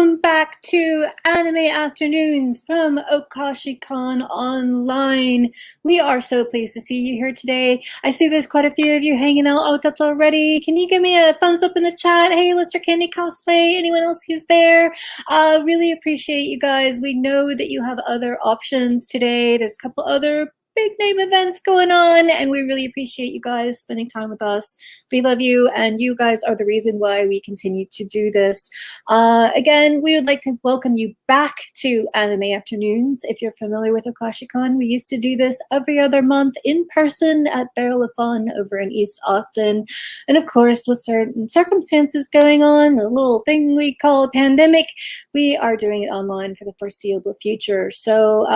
welcome back to Anime Afternoons from OkashiCon Online. We are so pleased to see you here today. I see there's quite a few of you hanging out. Oh, that's already. Can you give me a thumbs up in the chat? Hey, Lister Candy Cosplay, anyone else who's there? Really appreciate you guys. We know that you have other options today. There's a couple other big name events going on, and we really appreciate you guys spending time with us. We love you, and you guys are the reason why we continue to do this. Again, we would like to welcome you back to Anime Afternoons. If you're familiar with OkashiCon, we used to do this every other month in person at Barrel of Fun over in East Austin. And of course, with certain circumstances going on, the little thing we call a pandemic, we are doing it online for the foreseeable future. So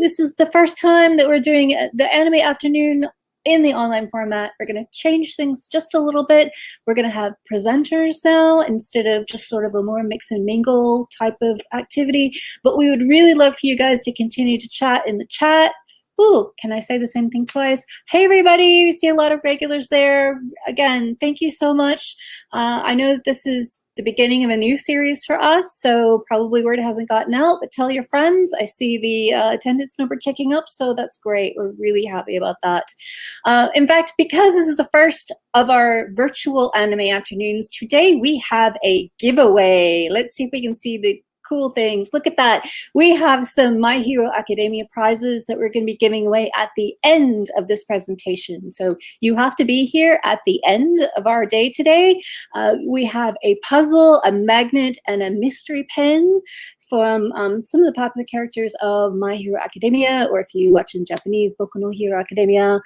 this is the first time that we're doing the Anime Afternoon in the online format. We're going to change things just a little bit. We're going to have presenters now instead of just sort of a more mix and mingle type of activity. But we would really love for you guys to continue to chat in the chat. Ooh, can I say the same thing twice? Hey, everybody. We see a lot of regulars there. Again, thank you so much. I know that this is the beginning of a new series for us, so probably word hasn't gotten out, but tell your friends. I see the attendance number ticking up, so that's great. We're really happy about that. In fact, because this is the first of our virtual Anime Afternoons, today we have a giveaway. Let's see if we can see the cool things. Look at that. We have some My Hero Academia prizes that we're going to be giving away at the end of this presentation. So you have to be here at the end of our day today. We have a puzzle, a magnet, and a mystery pen from some of the popular characters of My Hero Academia, or if you watch in Japanese, Boku no Hero Academia.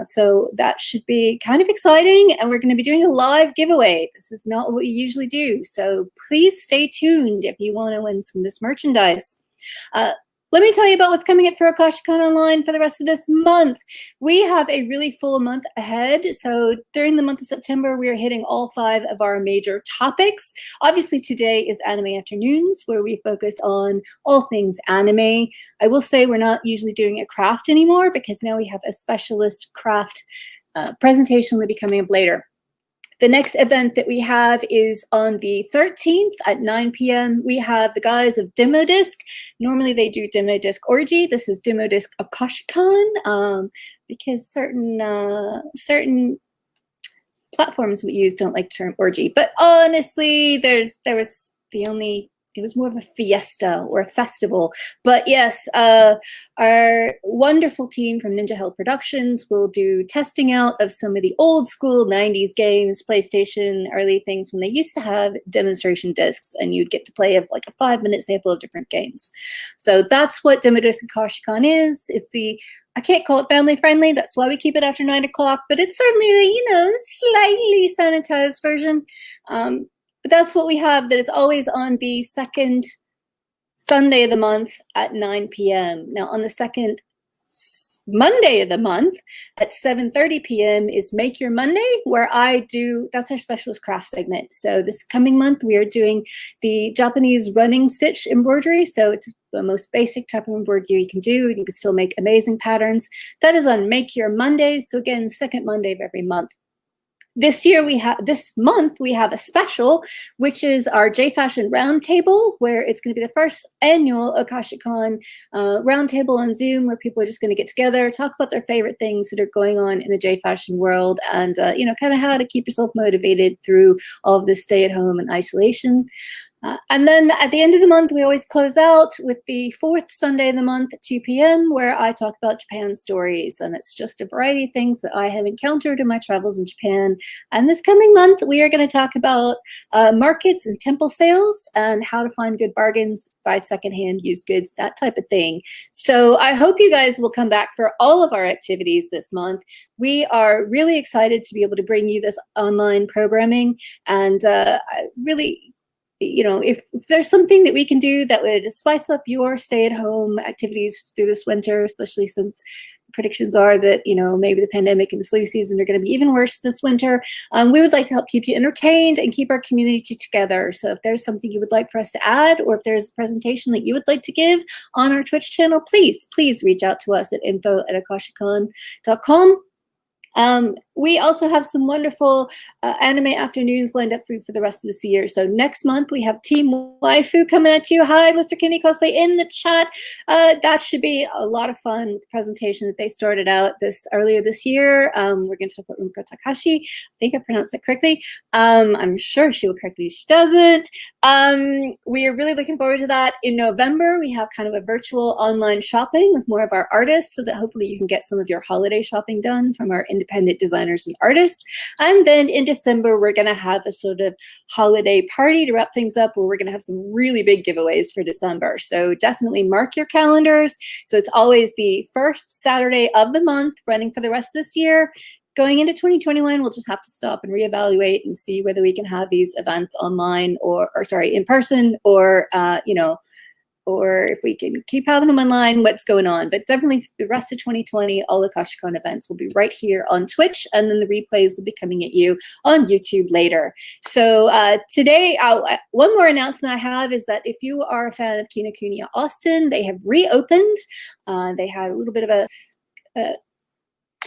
So that should be kind of exciting, and we're going to be doing a live giveaway. This is not what we usually do, so please stay tuned if you want to win some of this merchandise. Let me tell you about what's coming up for OkashiCon Online for the rest of this month. We have a really full month ahead. So during the month of September, we are hitting all 5 of our major topics. Obviously, today is Anime Afternoons, where we focus on all things anime. I will say we're not usually doing a craft anymore because now we have a specialist craft presentation will be coming up later. The next event that we have is on the 13th at 9 p.m. We have the guys of Demo Disc. Normally they do Demo Disc Orgy. This is Demo Disc OkashiCon because certain platforms we use don't like the term orgy. But honestly, it was more of a fiesta or a festival. But yes, our wonderful team from Ninja Hell Productions will do testing out of some of the old school 90s games, PlayStation, early things when they used to have demonstration discs and you'd get to play like a 5-minute sample of different games. So that's what Demo Disc OkashiCon is. I can't call it family friendly. That's why we keep it after 9 o'clock, but it's certainly the, slightly sanitized version. But that's what we have. That is always on the second Sunday of the month at 9 p.m. Now, on the second Monday of the month at 7:30 p.m. is Make Your Monday, where that's our specialist craft segment. So this coming month, we are doing the Japanese running stitch embroidery. So it's the most basic type of embroidery you can do. You can still make amazing patterns. That is on Make Your Monday. So again, second Monday of every month. This month we have a special, which is our J-Fashion Roundtable, where it's going to be the first annual OkashiCon Roundtable on Zoom, where people are just going to get together, talk about their favorite things that are going on in the J-Fashion world, and kind of how to keep yourself motivated through all of this stay-at-home and isolation. And then at the end of the month, we always close out with the 4th Sunday of the month at 2 p.m., where I talk about Japan stories. And it's just a variety of things that I have encountered in my travels in Japan. And this coming month, we are going to talk about markets and temple sales and how to find good bargains, buy secondhand used goods, that type of thing. So I hope you guys will come back for all of our activities this month. We are really excited to be able to bring you this online programming, and really, if there's something that we can do that would spice up your stay-at-home activities through this winter, especially since the predictions are that, maybe the pandemic and the flu season are going to be even worse this winter, we would like to help keep you entertained and keep our community together. So if there's something you would like for us to add, or if there's a presentation that you would like to give on our Twitch channel, please reach out to us at info@okashicon.com. we also have some wonderful anime afternoons lined up for the rest of this year. So next month we have Team Waifu coming at you. Hi, Mr. Kenny Cosplay in the chat. That should be a lot of fun with the presentation that they started out earlier this year. We're going to talk about Rumiko Takahashi. I think I pronounced that correctly. I'm sure she will correct me if she doesn't. We are really looking forward to that. In November, we have kind of a virtual online shopping with more of our artists so that hopefully you can get some of your holiday shopping done from our independent designers and artists. And then in December, we're going to have a sort of holiday party to wrap things up where we're going to have some really big giveaways for December. So definitely mark your calendars. So it's always the first Saturday of the month running for the rest of this year. Going into 2021, we'll just have to stop and reevaluate and see whether we can have these events online or sorry, in person or, or if we can keep having them online, what's going on. But definitely the rest of 2020, all the AkashiCon events will be right here on Twitch, and then the replays will be coming at you on YouTube later. So today, one more announcement I have is that if you are a fan of Kinokuniya Austin, they have reopened. They had a little bit of a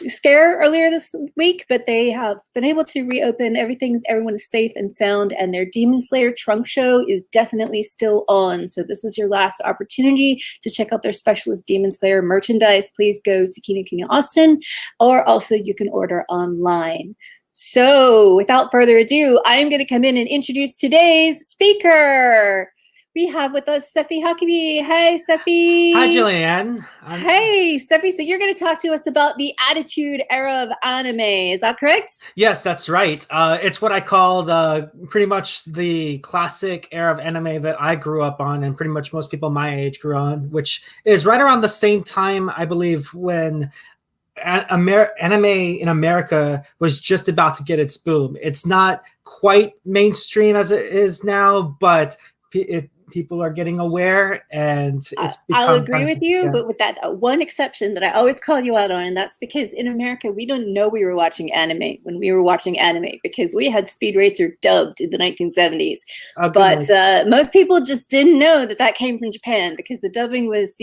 scare earlier this week, but they have been able to reopen. Everyone is safe and sound, and their Demon Slayer trunk show is definitely still on. So this is your last opportunity to check out their specialist Demon Slayer merchandise. Please go to Kinokuniya Austin, or also you can order online. So without further ado, I am going to come in and introduce today's speaker. We have with us Seppi Hakubi. Hey, Seppi. Hi, Julianne. Hey, Seppi. So you're going to talk to us about the Attitude Era of anime. Is that correct? Yes, that's right. It's what I call pretty much the classic era of anime that I grew up on, and pretty much most people my age grew on, which is right around the same time, I believe, when anime in America was just about to get its boom. It's not quite mainstream as it is now, but people are getting aware, and I'll agree with you, yeah. But with that one exception that I always call you out on, and that's because in America, we don't know we were watching anime when we were watching anime, because we had Speed Racer dubbed in the 1970s. But most people just didn't know that came from Japan, because the dubbing was,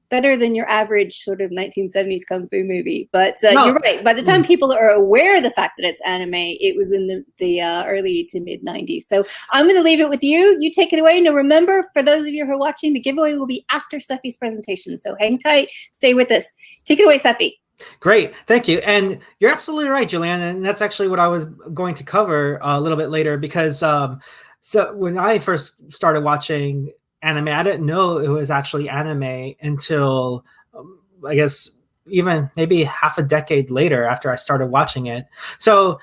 better than your average sort of 1970s kung fu movie. But you're right. By the time people are aware of the fact that it's anime, it was in the early to mid 90s. So I'm going to leave it with you. You take it away. Now, remember, for those of you who are watching, the giveaway will be after Seppi's presentation. So hang tight. Stay with us. Take it away, Seppi. Great. Thank you. And you're absolutely right, Julianne. And that's actually what I was going to cover a little bit later, because so when I first started watching anime, I didn't know it was actually anime until I guess even maybe half a decade later after I started watching it. So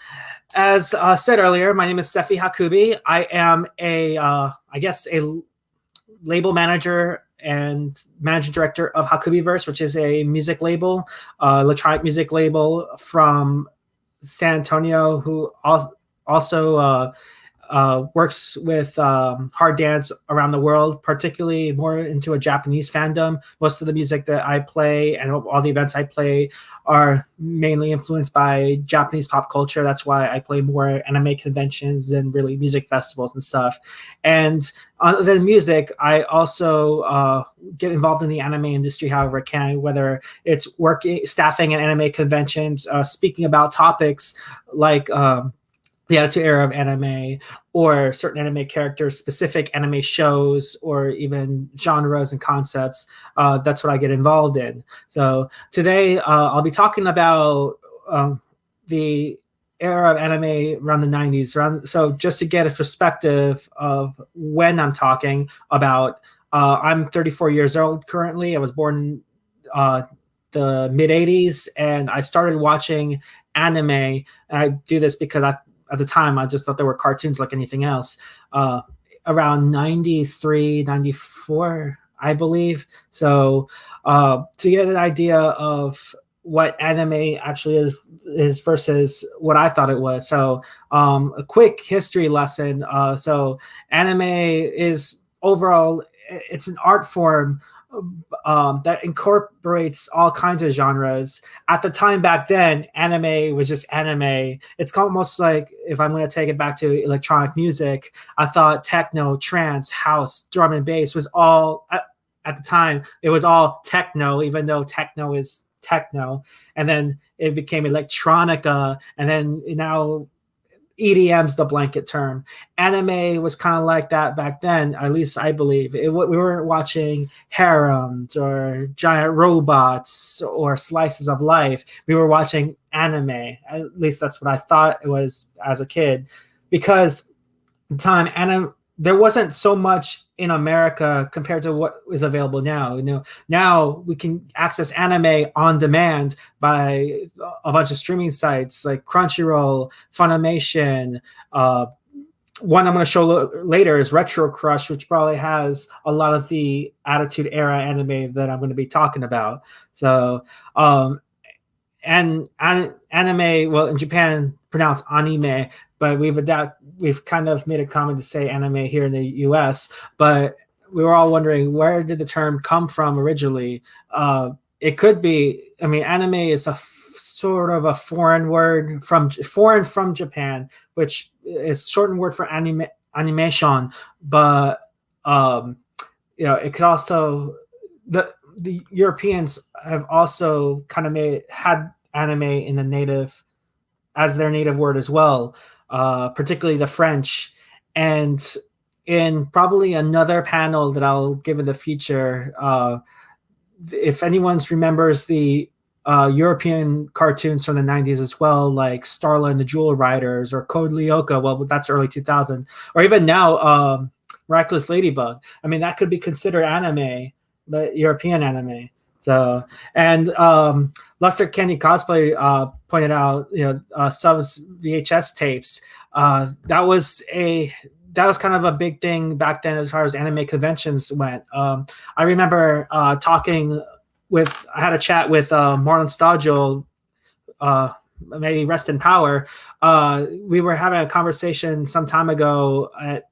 as said earlier, my name is Seppi Hakubi. I am a label manager and managing director of Hakubiverse, which is a music label, electronic music label from San Antonio, who also works with hard dance around the world, particularly more into a Japanese fandom. Most of the music that I play and all the events I play are mainly influenced by Japanese pop culture. That's why I play more anime conventions and really music festivals and stuff. And other than music, I also get involved in the anime industry however I can, whether it's staffing at anime conventions, speaking about topics like the Attitude Era of anime, or certain anime characters, specific anime shows, or even genres and concepts. That's what I get involved in. So today I'll be talking about the era of anime around the 90s. So just to get a perspective of when I'm talking about, I'm 34 years old currently. I was born in the mid 80s, and I started watching anime. And I do this because at the time, I just thought there were cartoons like anything else. Around 93, 94, I believe. So to get an idea of what anime actually is versus what I thought it was. So a quick history lesson. So anime is overall, it's an art form that incorporates all kinds of genres. At the time back then, anime was just anime. It's almost like, if I'm going to take it back to electronic music, I thought techno, trance, house, drum and bass was all, at the time, it was all techno, even though techno is techno, and then it became electronica, and then now EDM's the blanket term. Anime was kind of like that back then, at least I believe. We weren't watching harems or giant robots or slices of life. We were watching anime. At least that's what I thought it was as a kid, because at the time anime, there wasn't so much in America compared to what is available now. Now we can access anime on demand by a bunch of streaming sites like Crunchyroll, Funimation. One I'm going to show later is Retro Crush, which probably has a lot of the Attitude Era anime that I'm going to be talking about. So, and anime, well, in Japan pronounced anime, but we've kind of made a comment to say anime here in the US, but we were all wondering, where did the term come from originally? It could be, I mean, anime is a sort of a foreign from Japan, which is shortened word for animation, but it could also, the Europeans have also kind of had anime in the native as their native word as well, particularly the French. And in probably another panel that I'll give in the future, if anyone remembers the European cartoons from the 90s as well, like Starla and the Jewel Riders or Code Lyoko, well, that's early 2000, or even now, Miraculous Ladybug. I mean, that could be considered anime, the European anime. So, and Luster Candy Cosplay pointed out, Sub's VHS tapes. That was kind of a big thing back then as far as anime conventions went. I remember I had a chat with Marlon Stodgel, maybe rest in power. We were having a conversation some time ago at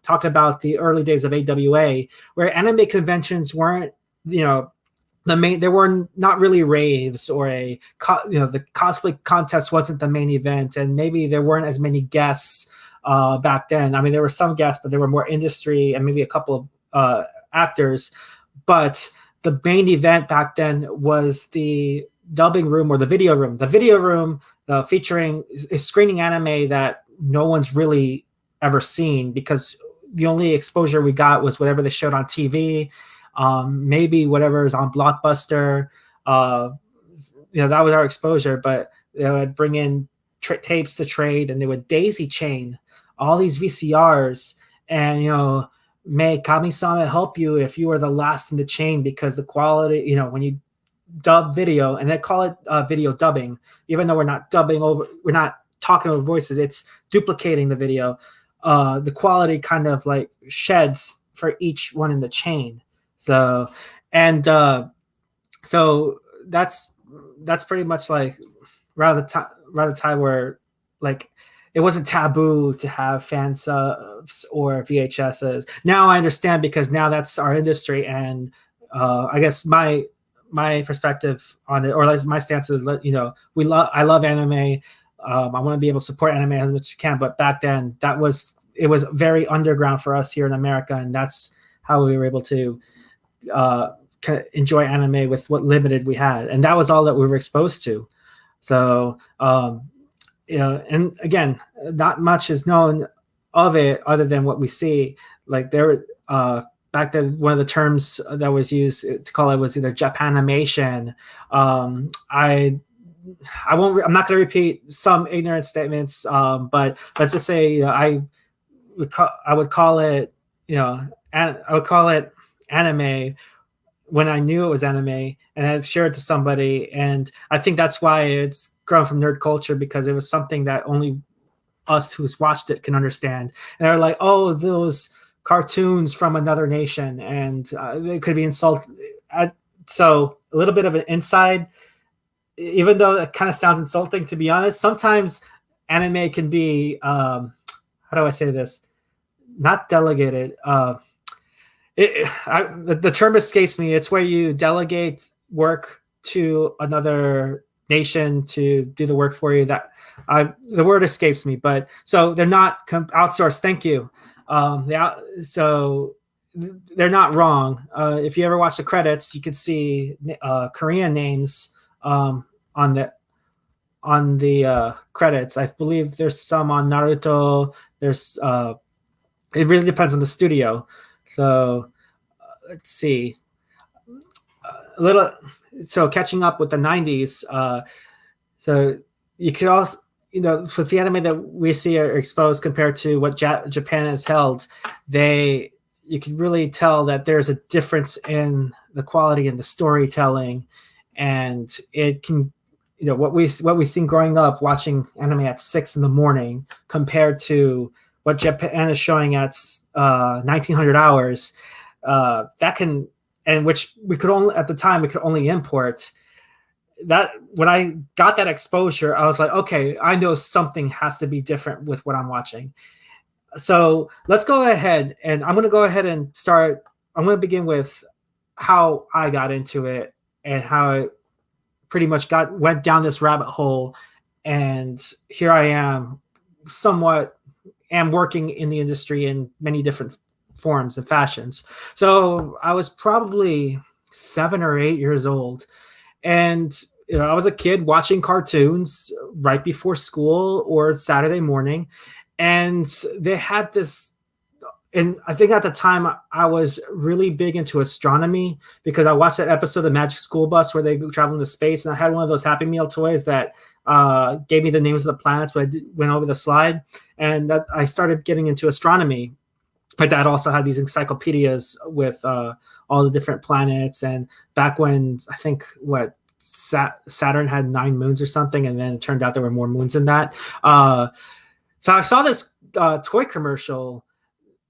talking about the early days of AWA, where anime conventions weren't, there were not really raves, or the cosplay contest wasn't the main event, and maybe there weren't as many guests back then. I mean, there were some guests, but there were more industry and maybe a couple of actors. But the main event back then was the dubbing room or the video room. The video room featuring screening anime that no one's really ever seen, because the only exposure we got was whatever they showed on TV. Maybe whatever is on Blockbuster, that was our exposure. But they would bring in tapes to trade, and they would daisy chain all these VCRs, and may Kami-sama help you if you are the last in the chain, because the quality, when you dub video, and they call it video dubbing, even though we're not talking over voices, it's duplicating the video. The quality kind of like sheds for each one in the chain. So, and so that's pretty much like around the time where, like, it wasn't taboo to have fan subs or VHSs. Now I understand, because now that's our industry, and I guess my perspective on it, or like my stance is, I love anime. I want to be able to support anime as much as you can, but back then it was very underground for us here in America, and that's how we were able to kind of enjoy anime with what limited we had, and that was all that we were exposed to. So, and again, not much is known of it other than what we see. Like there, back then, one of the terms that was used to call it was either Japanimation. I'm not going to repeat some ignorant statements, but let's just say I would call it anime when I knew it was anime, and I've shared it to somebody, and I think that's why it's grown from nerd culture, because it was something that only us who's watched it can understand. And they're like, oh, those cartoons from another nation, and they could be insulting. So a little bit of an inside, even though it kind of sounds insulting, to be honest. Sometimes anime can be, how do I say this? Not delegated. The term escapes me. It's where you delegate work to another nation to do the work for you. The word escapes me, but so they're not outsourced. Thank you. So they're not wrong. If you ever watch the credits, you can see Korean names on the credits. I believe there's some on Naruto. There's it really depends on the studio. So let's see. A little so catching up with the 90s. So you could also, with the anime that we see are exposed compared to what Japan has held, you can really tell that there's a difference in the quality and the storytelling, and it can, what we've seen growing up watching anime at 6 a.m. compared to what Japan is showing at 1900 hours. That can, and which we could only at the time we could only import. That when I got that exposure, I was like, okay, I know something has to be different with what I'm watching. So let's go ahead, and I'm going to go ahead and start. I'm going to begin with how I got into it and how it pretty much went down this rabbit hole. And here I am, am working in the industry in many different forms and fashions. So I was probably 7 or 8 years old. And I was a kid watching cartoons right before school or Saturday morning. And they had this, and I think at the time I was really big into astronomy because I watched that episode of the Magic School Bus where they travel into space. And I had one of those Happy Meal toys that gave me the names of the planets when I went over the slide. And that I started getting into astronomy. My dad also had these encyclopedias with all the different planets. And back when I think Saturn had 9 moons or something, and then it turned out there were more moons than that. So I saw this toy commercial,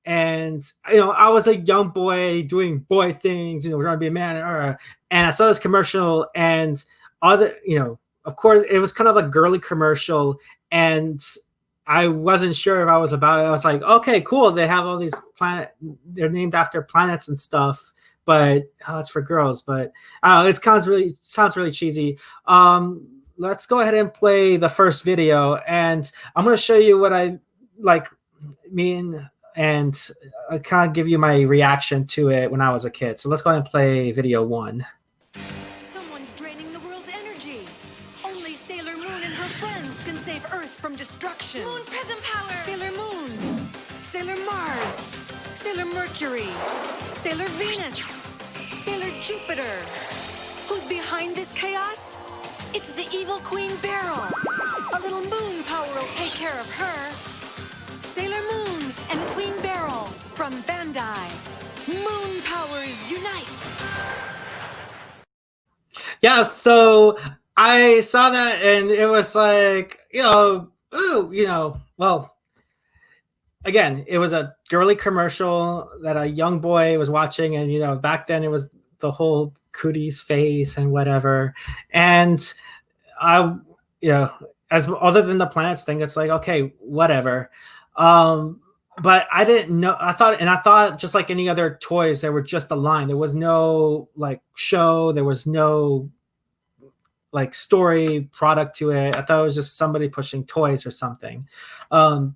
and I was a young boy doing boy things, trying to be a man. And I saw this commercial, and of course, it was kind of a girly commercial, and I wasn't sure if I was about it. I was like, okay, cool. They have all these they're named after planets and stuff, but it's for girls. But it sounds really cheesy. Let's go ahead and play the first video, and I'm going to show you what I and I kind of give you my reaction to it when I was a kid. So let's go ahead and play video 1. Someone's draining the world's energy. Only Sailor Moon and her friends can save Earth from destruction. Moon Prism Power! Sailor Moon, Sailor Mars, Sailor Mercury, Sailor Venus, Sailor Jupiter. Who's behind this chaos? It's the evil Queen Beryl. A little moon power will take care of her. Sailor Moon and Queen Beryl from Bandai. Moon powers unite. Yeah, so I saw that, and it was like, well, again, it was a girly commercial that a young boy was watching, and back then it was the whole cooties face and whatever. And I, as other than the planets thing, it's like, okay, whatever. But I didn't know. I thought just like any other toys, they were just a line. There was no show. There was no story product to it. I thought it was just somebody pushing toys or something. Of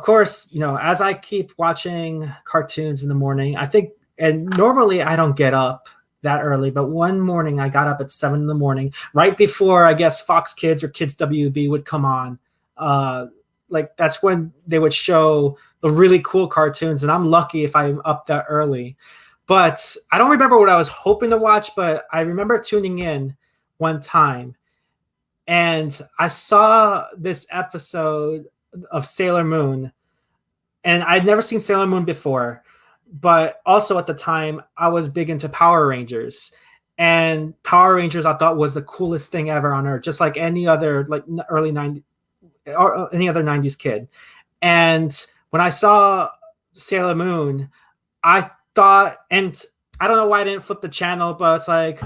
course, as I keep watching cartoons in the morning, I think, and normally I don't get up that early, but one morning I got up at 7 a.m, right before I guess Fox Kids or Kids WB would come on. That's when they would show the really cool cartoons, and I'm lucky if I'm up that early. But I don't remember what I was hoping to watch, but I remember tuning in one time, and I saw this episode of Sailor Moon, and I'd never seen Sailor Moon before, but also at the time I was big into Power Rangers, and Power Rangers I thought was the coolest thing ever on earth, just like any other early 90s or any other 90s kid. And when I saw Sailor Moon, I thought, and I don't know why I didn't flip the channel, but it's like,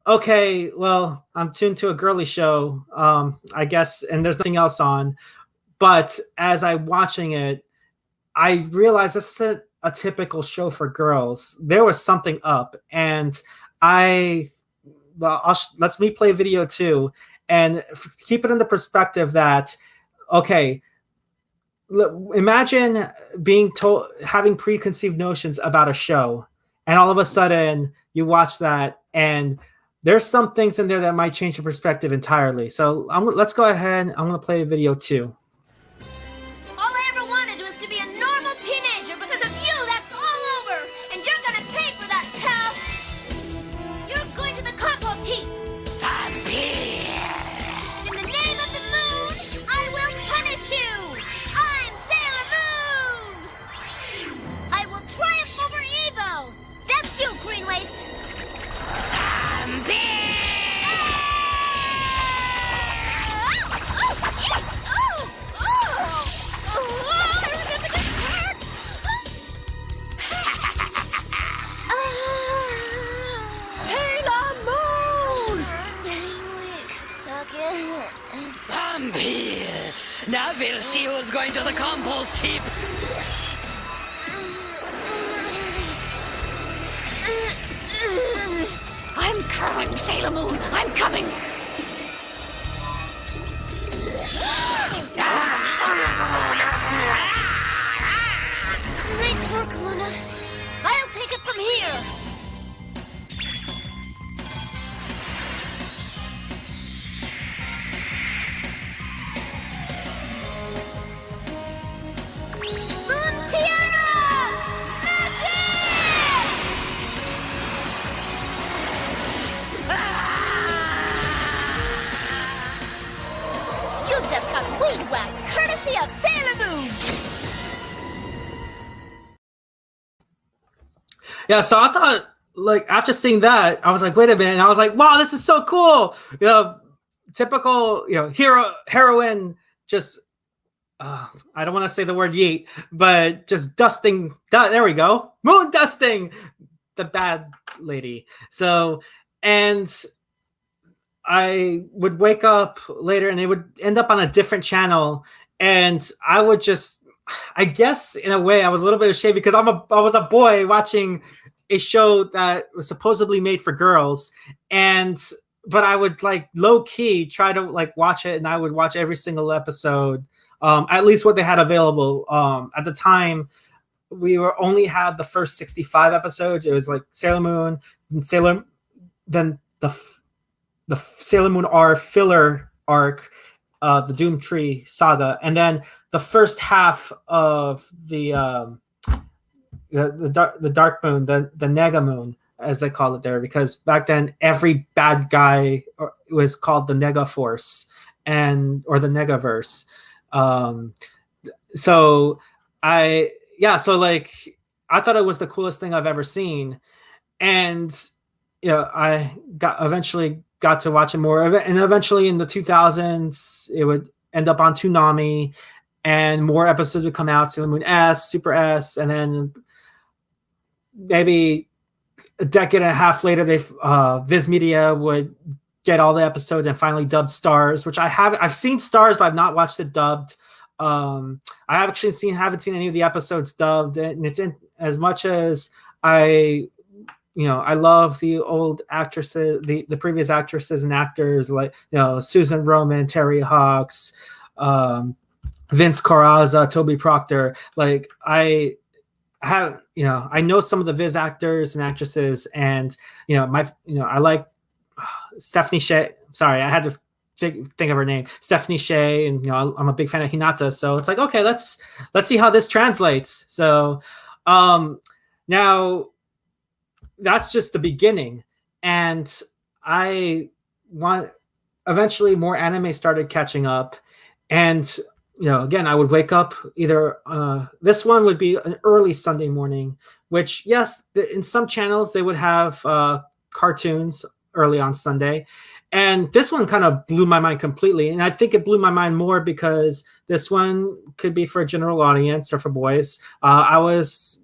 okay, well, I'm tuned to a girly show, I guess, and there's nothing else on. But as I'm watching it, I realized this is a typical show for girls. There was something up, and let's me play video 2 and keep it in the perspective that, okay, imagine being told, having preconceived notions about a show, and all of a sudden you watch that, and there's some things in there that might change your perspective entirely. So let's go ahead. I'm going to play video 2. All I ever wanted was to be a normal teenager. Because of you, that's all over. And you're gonna pay for that, pal. You're going to the compost heap. In the name of the moon, I will punish you. I'm Sailor Moon. I will triumph over evil. That's you, Green Waste. I'm here. Now we'll see who's going to the compost heap. I'm coming, Sailor Moon. I'm coming. Nice work, Luna. I'll take it from here. Moon Tiara! Magic! You just got weed whacked, courtesy of Sailor Moon. Yeah, so I thought, like, after seeing that, I was like, wait a minute. And I was like, wow, this is so cool. You know, typical, you know, heroine just, I don't want to say the word yeet, but just dusting. There we go. Moon dusting the bad lady. So, and I would wake up later and they would end up on a different channel. And I would just, I guess in a way I was a little bit ashamed because I was a boy watching a show that was supposedly made for girls, but I would like low key try to like watch it, and I would watch every single episode, at least what they had available. At the time, we were only had the first 65 episodes. It was like Sailor Moon, then the Sailor Moon R filler arc, the Doom Tree saga, and then the first half of the Dark Moon, the Nega Moon, as they call it there, because back then every bad guy was called the Nega Force or the Negaverse. So I thought it was the coolest thing I've ever seen, and I eventually got to watch it more, and eventually in the 2000s it would end up on Toonami. And more episodes would come out, Sailor Moon S, Super S, and then maybe a decade and a half later, Viz Media would get all the episodes and finally dub Stars, which I've seen Stars, but I've not watched it dubbed. I actually haven't seen any of the episodes dubbed, and it's in as much as I love the old actresses, the previous actresses and actors like Susan Roman, Terry Hawks, Vince Carrazza, Toby Proctor. Like I know some of the Viz actors and actresses, and I like Stephanie Sheh. Sorry, I had to think of her name, Stephanie Sheh, and I'm a big fan of Hinata. So it's like, okay, let's see how this translates. So now that's just the beginning, and eventually more anime started catching up, and again, I would wake up either this one would be an early Sunday morning, which, yes, in some channels they would have cartoons early on Sunday. And this one kind of blew my mind completely. And I think it blew my mind more because this one could be for a general audience or for boys. I was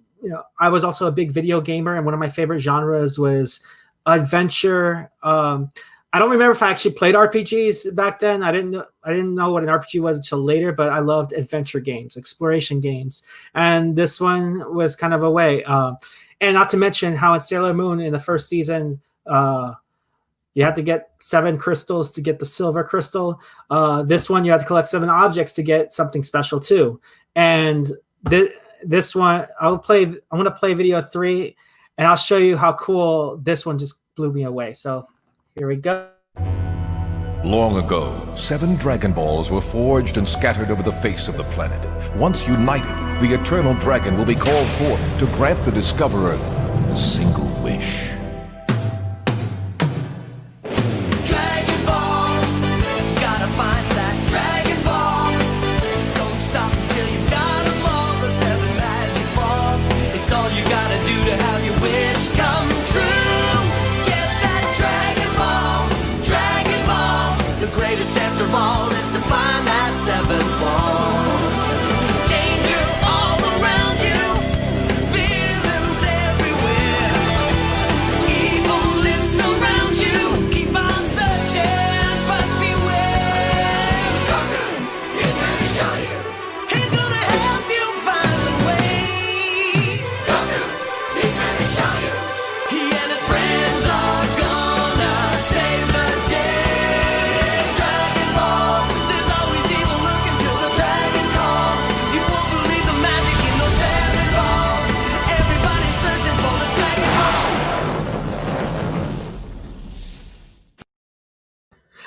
also a big video gamer, and one of my favorite genres was adventure. I don't remember if I actually played RPGs back then. I didn't know what an RPG was until later, but I loved adventure games, exploration games. And this one was kind of a way. And not to mention how in Sailor Moon in the first season, you had to get 7 crystals to get the silver crystal. This one, you have to collect 7 objects to get something special too. And this one, I'm going to play video 3, and I'll show you how cool this one just blew me away. So here we go. Long ago, 7 Dragon Balls were forged and scattered over the face of the planet. Once united, the Eternal Dragon will be called forth to grant the discoverer a single wish. Dragon Ball, gotta find that Dragon Ball. Don't stop until you got them all, the 7 magic balls. It's all you gotta do to have your wish come true. Get that Dragon Ball, Dragon Ball. The greatest answer of all is to find that 7th ball. Danger all around you, villains everywhere. Evil lives around you, keep on searching, but beware. Goku, he's gonna show you. He's gonna help you find the way. Goku, he's gonna show you. He and his friends are gonna save the day. Dragon Ball, there's always evil lurking till the dragon calls. You won't believe the magic in those 7 balls. Everybody's searching for the Dragon Ball.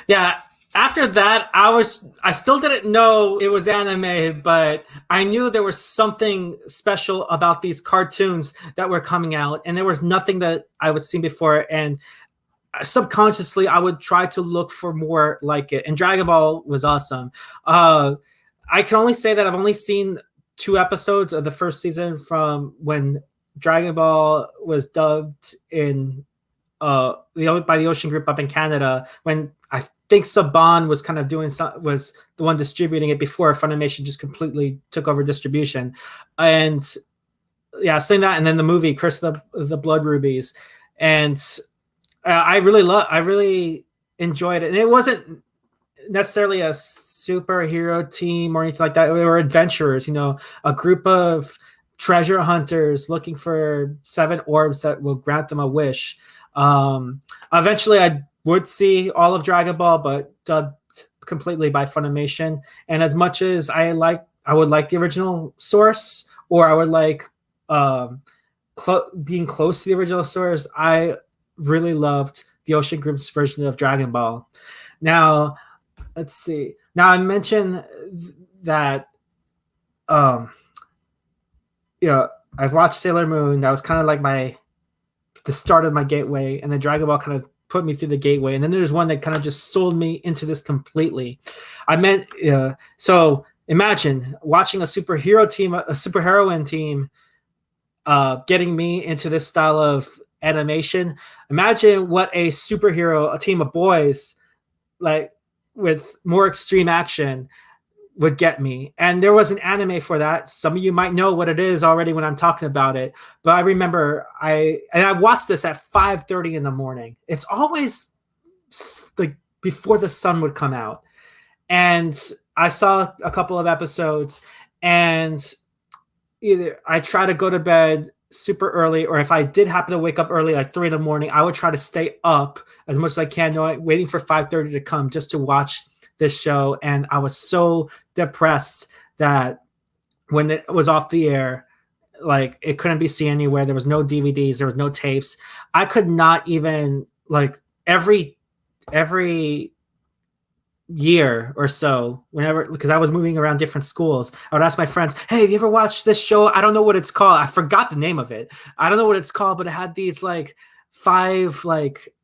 Yeah, after that, I still didn't know it was anime, but I knew there was something special about these cartoons that were coming out, and there was nothing that I would see before, and subconsciously I would try to look for more like it, and Dragon Ball was awesome. I can only say that I've only seen 2 episodes of the first season from when Dragon Ball was dubbed in by the Ocean Group up in Canada, when I think Saban was kind of was the one distributing it before Funimation just completely took over distribution. And yeah, saying that, and then the movie Curse of the Blood Rubies, and I really enjoyed it. And it wasn't necessarily a superhero team or anything like that. We were adventurers, a group of treasure hunters looking for 7 orbs that will grant them a wish. Eventually I would see all of Dragon Ball, but dubbed completely by Funimation. And as much as I would like the original source, or I would like being close to the original source, I really loved the Ocean Group's version of Dragon Ball. Now, let's see. Now I mentioned that I've watched Sailor Moon. That was kind of like the start of my gateway, and then Dragon Ball kind of put me through the gateway. And then there's one that kind of just sold me into this completely. So imagine watching a superhero team, a superheroine team, getting me into this style of animation. Imagine what a team of boys, like with more extreme action, would get me. And there was an anime for that. Some of you might know what it is already when I'm talking about it, but I remember I watched this at 5:30 in the morning. It's always like before the sun would come out, and I saw a couple of episodes, and either I try to go to bed super early, or if I did happen to wake up early, like 3 in the morning, I would try to stay up as much as I can, waiting for 5:30 to come just to watch this show. And I was so depressed that when it was off the air, like it couldn't be seen anywhere. There was no DVDs, there was no tapes. I could not even, like, every year or so, whenever, because I was moving around different schools, I would ask my friends, hey, have you ever watched this show? I don't know what it's called. I forgot the name of it. I don't know what it's called, but it had these like 5 like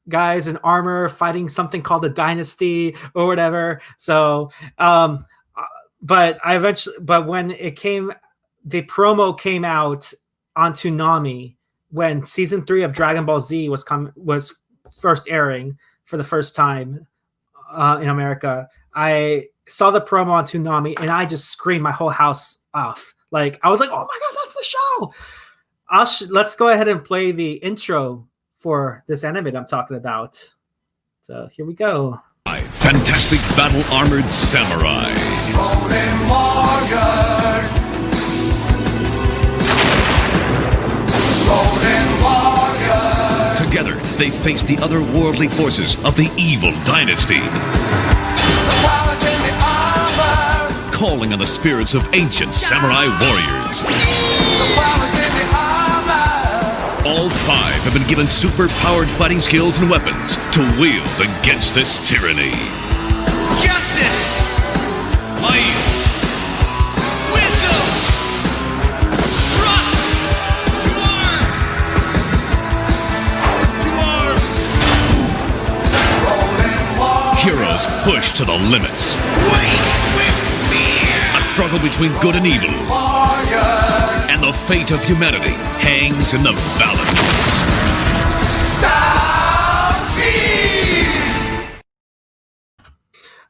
guys in armor fighting something called the Dynasty or whatever. So but when it came, the promo came out on Toonami when season 3 of Dragon Ball Z was first airing for the first time in America. I saw the promo on Toonami and I just screamed my whole house off. Like, I was like, oh my god, that's the show. Let's go ahead and play the intro for this anime that I'm talking about. So here we go. Fantastic battle armored samurai. Golden warriors. Golden warriors. Together, they face the otherworldly forces of the evil dynasty. The powers in the armor. Calling on the spirits of ancient samurai warriors. The powers in the armor. All 5 have been given super-powered fighting skills and weapons to wield against this tyranny. Justice! Light, Wisdom! Trust! heroes pushed to the limits. A struggle between good and evil. And the fate of humanity hangs in the balance.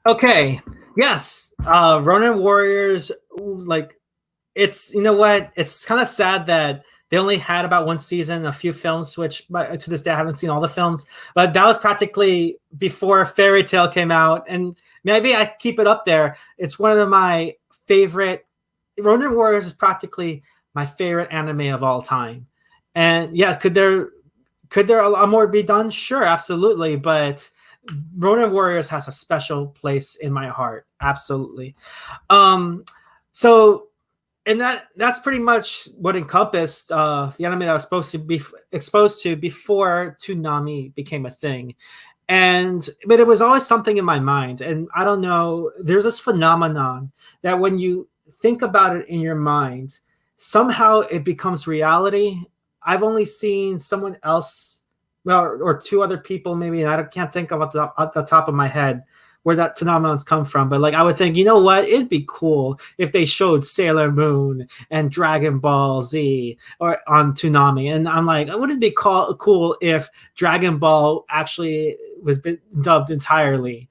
Okay, yes, Ronin Warriors, like, it's, you know what, it's kind of sad that they only had about one season, a few films, which to this day I haven't seen all the films, but that was practically before Fairy Tail came out, and maybe I keep it up there. It's one of my favorite, Ronin Warriors is practically my favorite anime of all time. And yes, could there a lot more be done? Sure, absolutely, but Ronin Warriors has a special place in my heart. Absolutely. So, and that's pretty much what encompassed the anime that I was supposed to be exposed to before Toonami became a thing. But it was always something in my mind. And I don't know, there's this phenomenon that when you think about it in your mind, somehow it becomes reality. I've only seen someone else, well, or two other people maybe, and I can't think of at the top of my head where that phenomenon's come from. But like, I would think, you know what, it'd be cool if they showed Sailor Moon and Dragon Ball Z or on Toonami. And I'm like, wouldn't it be cool if Dragon Ball actually was dubbed entirely,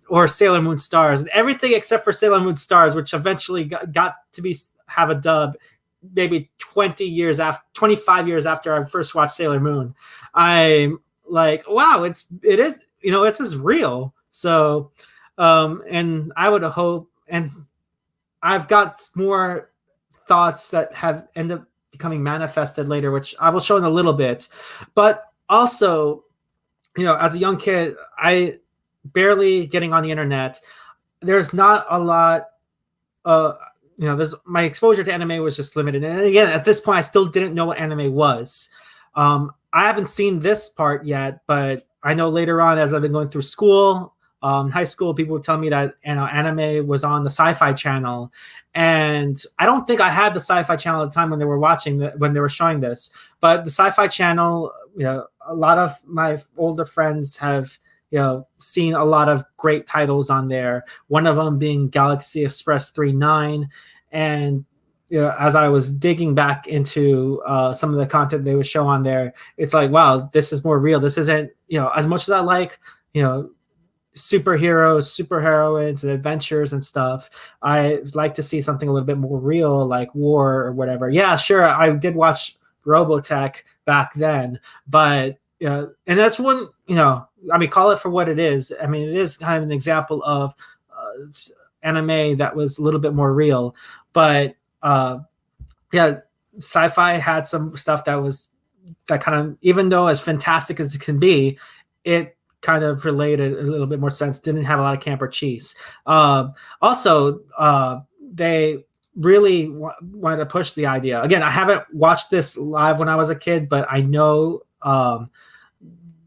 or Sailor Moon Stars, and everything except for Sailor Moon Stars, which eventually got to have a dub maybe 25 years after I first watched Sailor Moon. I'm like, wow, it is, this is real. So, and I would hope, and I've got more thoughts that have ended up becoming manifested later, which I will show in a little bit. But also, as a young kid, I barely getting on the internet. There's not a lot, there's my exposure to anime was just limited. And again, at this point, I still didn't know what anime was. I haven't seen this part yet, but I know later on, as I've been going through school, high school, people would tell me that anime was on the Sci-Fi Channel, and I don't think I had the Sci-Fi Channel at the time when they were showing this. But the Sci-Fi Channel, a lot of my older friends have seen a lot of great titles on there. One of them being Galaxy Express 39, and as I was digging back into some of the content they would show on there, it's like, wow, this is more real. This isn't, as much as I like, superheroes, superheroines, and adventures and stuff, I like to see something a little bit more real, like war or whatever. Yeah, sure, I did watch Robotech back then, but and that's one, call it for what it is. I mean, it is kind of an example of anime that was a little bit more real, but sci-fi had some stuff that kind of, even though as fantastic as it can be, it kind of related a little bit more sense, didn't have a lot of camper cheese. Also, they really wanted to push the idea. Again, I haven't watched this live when I was a kid, but I know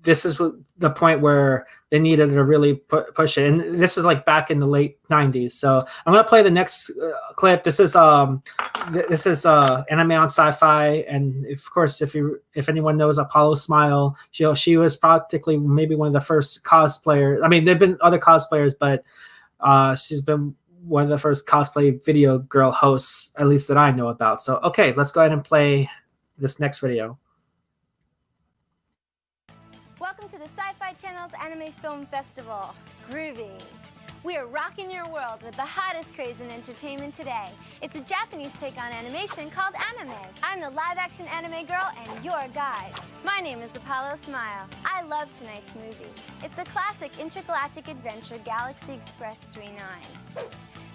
this is the point where they needed to really push it. And this is like back in the late 90s. So I'm going to play the next clip. This is anime on Sci-Fi. And of course, if anyone knows Apollo Smile, she was practically maybe one of the first cosplayers. I mean, there've been other cosplayers, but she's been one of the first cosplay video girl hosts, at least that I know about. So, okay, let's go ahead and play this next video. Welcome to the Sci-Fi Channel's Anime Film Festival. Groovy. We are rocking your world with the hottest craze in entertainment today. It's a Japanese take on animation called anime. I'm the live-action anime girl and your guide. My name is Apollo Smile. I love tonight's movie. It's a classic intergalactic adventure, Galaxy Express 39.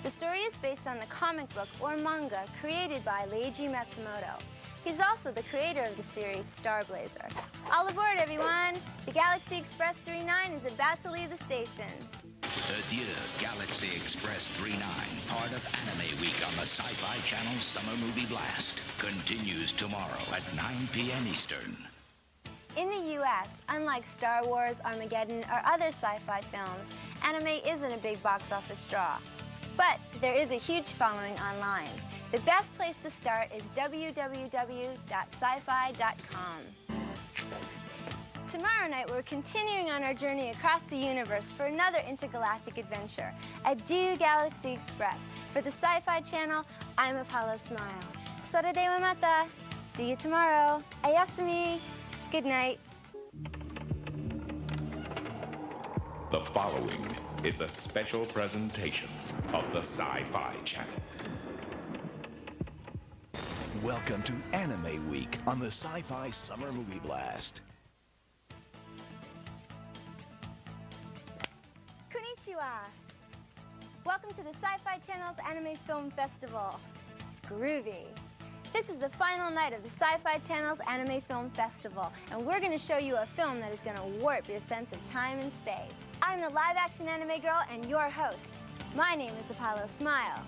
The story is based on the comic book or manga created by Leiji Matsumoto. He's also the creator of the series Star Blazer. All aboard, everyone! The Galaxy Express 39 is about to leave the station. Adieu, Galaxy Express 39, part of Anime Week on the Sci-Fi Channel's Summer Movie Blast. Continues tomorrow at 9 p.m. Eastern. In the US, unlike Star Wars, Armageddon, or other sci-fi films, anime isn't a big box office draw. But there is a huge following online. The best place to start is www.sci-fi.com. Tomorrow night, we're continuing on our journey across the universe for another intergalactic adventure. Adieu, Galaxy Express. For the Sci-Fi Channel, I'm Apollo Smile. Sora de wa mata. See you tomorrow. Ayasumi. Good night. The following is a special presentation of the Sci-Fi Channel. Welcome to Anime Week on the Sci-Fi Summer Movie Blast. Konnichiwa. Welcome to the Sci-Fi Channel's Anime Film Festival. Groovy. This is the final night of the Sci-Fi Channel's Anime Film Festival, and we're going to show you a film that is going to warp your sense of time and space. I'm the live-action anime girl and your host. My name is Apollo Smile.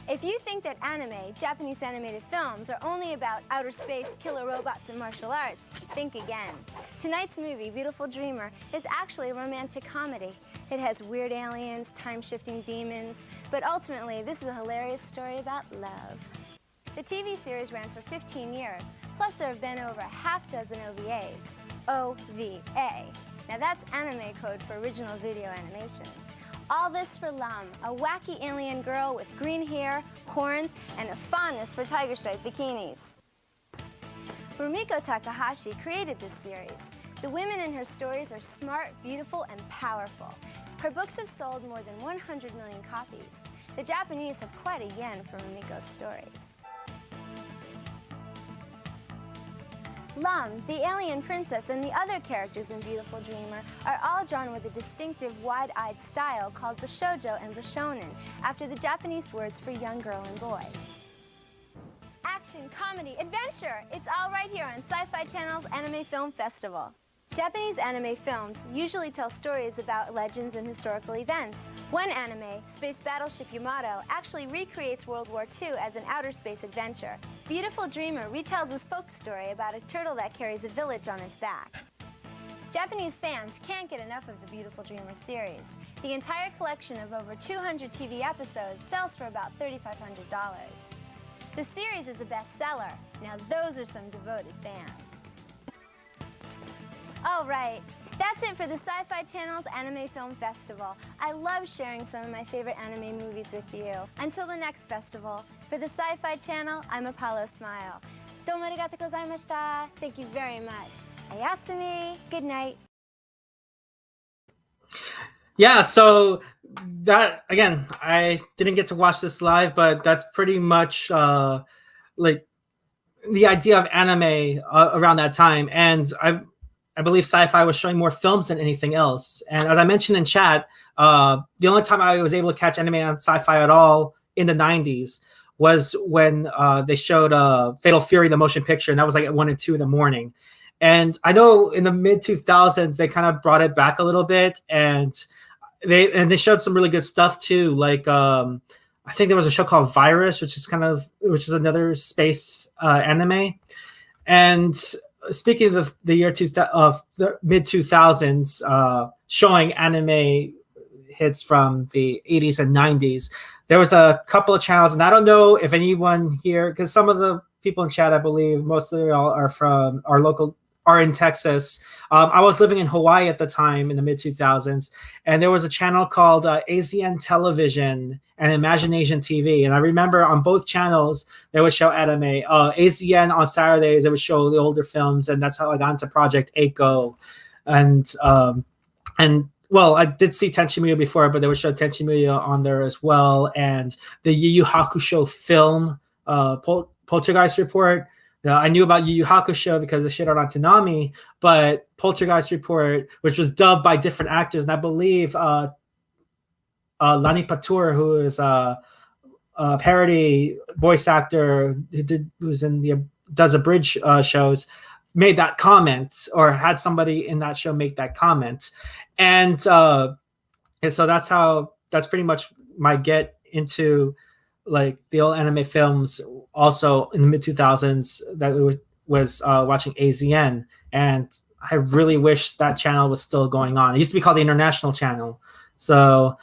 If you think that anime, Japanese animated films, are only about outer space, killer robots, and martial arts, think again. Tonight's movie, Beautiful Dreamer, is actually a romantic comedy. It has weird aliens, time-shifting demons, but ultimately, this is a hilarious story about love. The TV series ran for 15 years, plus there have been over a half dozen OVAs. OVA. Now that's anime code for original video animation. All this for Lum, a wacky alien girl with green hair, horns, and a fondness for tiger stripe bikinis. Rumiko Takahashi created this series. The women in her stories are smart, beautiful, and powerful. Her books have sold more than 100 million copies. The Japanese have quite a yen for Rumiko's stories. Lum, the alien princess, and the other characters in Beautiful Dreamer are all drawn with a distinctive wide-eyed style called the shoujo and bishonen, after the Japanese words for young girl and boy. Action, comedy, adventure! It's all right here on Sci-Fi Channel's Anime Film Festival. Japanese anime films usually tell stories about legends and historical events. One anime, Space Battleship Yamato, actually recreates World War II as an outer space adventure. Beautiful Dreamer retells a folk story about a turtle that carries a village on its back. Japanese fans can't get enough of the Beautiful Dreamer series. The entire collection of over 200 TV episodes sells for about $3,500. The series is a bestseller. Now those are some devoted fans. All right, that's it for the Sci-Fi Channel's Anime Film Festival. I love sharing some of my favorite anime movies with you. Until the next festival, for the Sci-Fi Channel, I'm Apollo Smile. Domo arigatou gozaimashita. Thank you very much. Ayasumi. Good night. Yeah, so that, again, I didn't get to watch this live, but that's pretty much like the idea of anime around that time. And I believe Sci-Fi was showing more films than anything else. And as I mentioned in chat, the only time I was able to catch anime on Sci-Fi at all in the 90s was when they showed Fatal Fury, the motion picture, and that was like at 1 and 2 in the morning. And I know in the mid-2000s, they kind of brought it back a little bit, and they showed some really good stuff too. Like I think there was a show called Virus, which is another space anime. And speaking of the year of the mid-2000s, showing anime hits from the 80s and 90s, there was a couple of channels, and I don't know if anyone here, because some of the people in chat, I believe, most of them are from our local, are in Texas. I was living in Hawaii at the time in the mid-2000s, and there was a channel called AZN Television and Imagination TV. And I remember on both channels, they would show anime. AZN on Saturdays, they would show the older films, and that's how I got into Project Eiko. And well, I did see Tenchi Muyo before, but they would show Tenchi Muyo on there as well. And the Yu Yu Hakusho film, Poltergeist Report. I knew about Yu Yu Hakusho because they shit out on Toonami, but Poltergeist Report, which was dubbed by different actors, and I believe Lani Patur, who is a parody voice actor does abridged shows, made that comment, or had somebody in that show make that comment. And And so that's pretty much my get into like the old anime films. Also in the mid 2000s, that was watching AZN, and I really wish that channel was still going on. It used to be called the International Channel. So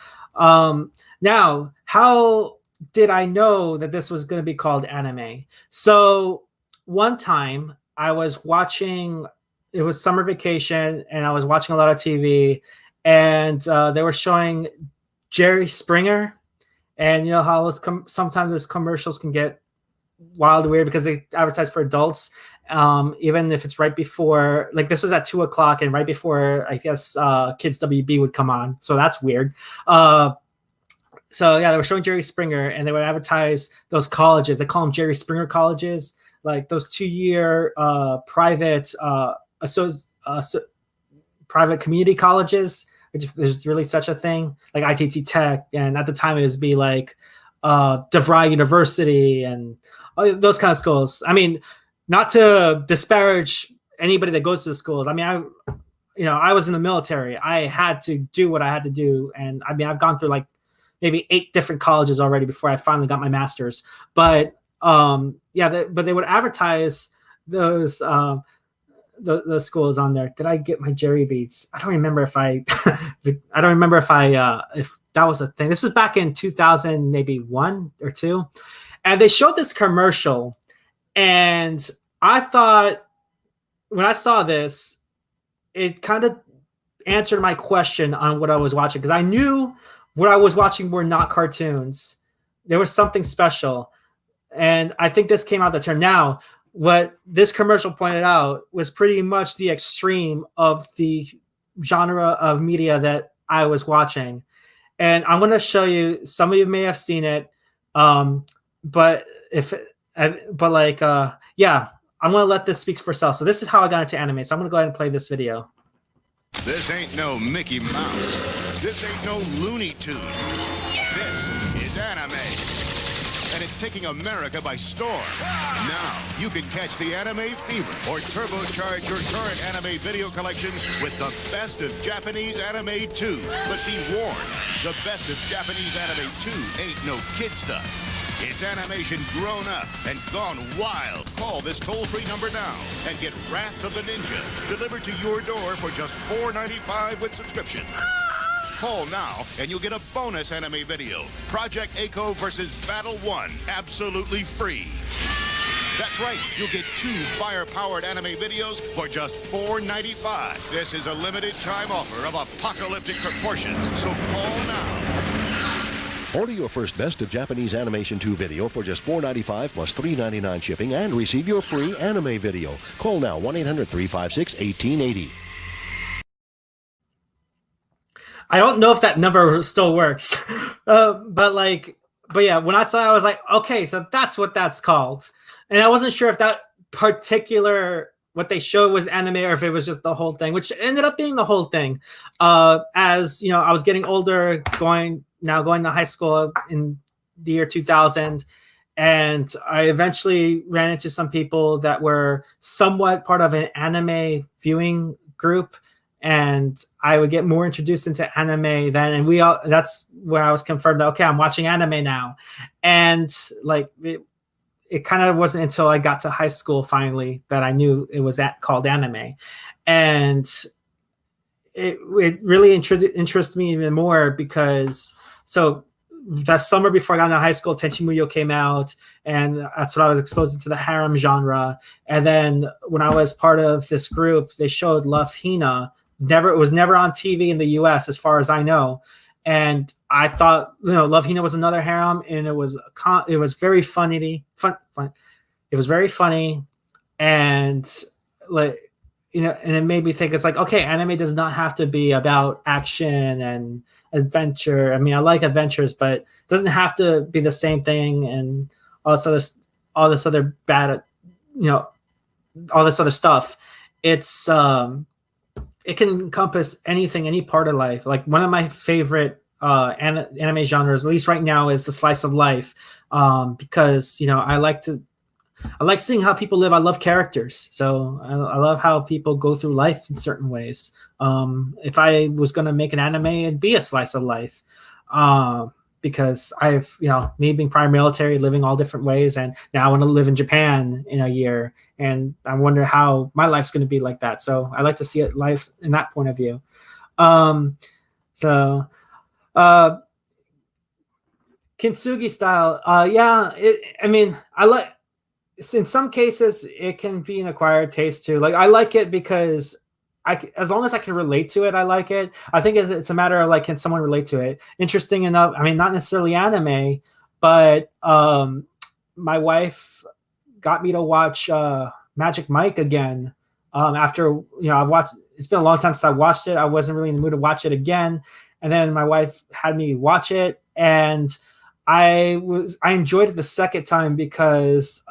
now, how did I know that this was going to be called anime? So one time I was watching, it was summer vacation, and I was watching a lot of TV, and they were showing Jerry Springer. And you know how sometimes those commercials can get wild weird because they advertise for adults, even if it's right before, like this was at 2:00 and right before I guess Kids WB would come on, so that's weird. So yeah, they were showing Jerry Springer, and they would advertise those colleges. They call them Jerry Springer colleges, like those 2-year private private community colleges. If there's really such a thing, like ITT Tech, and at the time it would be like DeVry University and those kind of schools. I mean, not to disparage anybody that goes to the schools. I mean, I was in the military. I had to do what I had to do, and I mean, I've gone through like maybe 8 different colleges already before I finally got my master's. But but they would advertise those. The schools on there. Did I get my Jerry beats? I don't remember if if that was a thing. This was back in 2000, maybe 1 or 2, and they showed this commercial, and I thought when I saw this, it kind of answered my question on what I was watching, because I knew what I was watching were not cartoons. There was something special, and I think this came out the turn. Now, what this commercial pointed out was pretty much the extreme of the genre of media that I was watching. And I'm going to show you, some of you may have seen it. I'm going to let this speak for itself. So this is how I got into anime. So I'm going to go ahead and play this video. This ain't no Mickey Mouse. This ain't no Looney Tunes. This is anime. And it's taking America by storm. Now, you can catch the anime fever or turbocharge your current anime video collection with the best of Japanese anime 2. But be warned, the best of Japanese anime 2 ain't no kid stuff. It's animation grown up and gone wild. Call this toll-free number now and get Wrath of the Ninja delivered to your door for just $4.95 with subscription. Call now and you'll get a bonus anime video, Project A-ko vs. Battle 1, absolutely free. That's right, you'll get 2 fire-powered anime videos for just $4.95. This is a limited time offer of apocalyptic proportions, so call now. Order your first Best of Japanese Animation 2 video for just $4.95 plus $3.99 shipping and receive your free anime video. Call now, 1-800-356-1880. I don't know if that number still works, but yeah, when I saw it, I was like, okay, so that's what that's called. And I wasn't sure if that particular, what they showed was anime or if it was just the whole thing, which ended up being the whole thing. As you know, I was getting older, going to high school in the year 2000. And I eventually ran into some people that were somewhat part of an anime viewing group. And I would get more introduced into anime then, and that's where I was confirmed that, okay, I'm watching anime now. And like it kind of wasn't until I got to high school finally that I knew it was called anime. And it really interested me even more because that summer before I got into high school, Tenchi Muyo came out, and that's what I was exposed to, the harem genre. And then when I was part of this group, they showed Love Hina. It was never on TV in the US as far as I know. And I thought, Love Hina was another harem, and it was very funny. It was very funny, and and it made me think, it's like, okay, anime does not have to be about action and adventure. I mean, I like adventures, but it doesn't have to be the same thing and all this other bad, all this other stuff. It's it can encompass anything, any part of life. Like one of my favorite anime genres, at least right now, is the slice of life, because I like to I like seeing how people live. I love characters, so I love how people go through life in certain ways. If I was going to make an anime, it'd be a slice of life, because I've, me being prior military, living all different ways, and now I want to live in Japan in a year, and I wonder how my life's going to be like that. So I like to see it life in that point of view. Kintsugi style, I like. In some cases, it can be an acquired taste too. Like, I like it because as long as I can relate to it, I like it. I think it's a matter of, like, can someone relate to it? Interesting enough, I mean, not necessarily anime, but my wife got me to watch Magic Mike again. After I've watched, it's been a long time since I watched it. I wasn't really in the mood to watch it again, and then my wife had me watch it, and I enjoyed it the second time because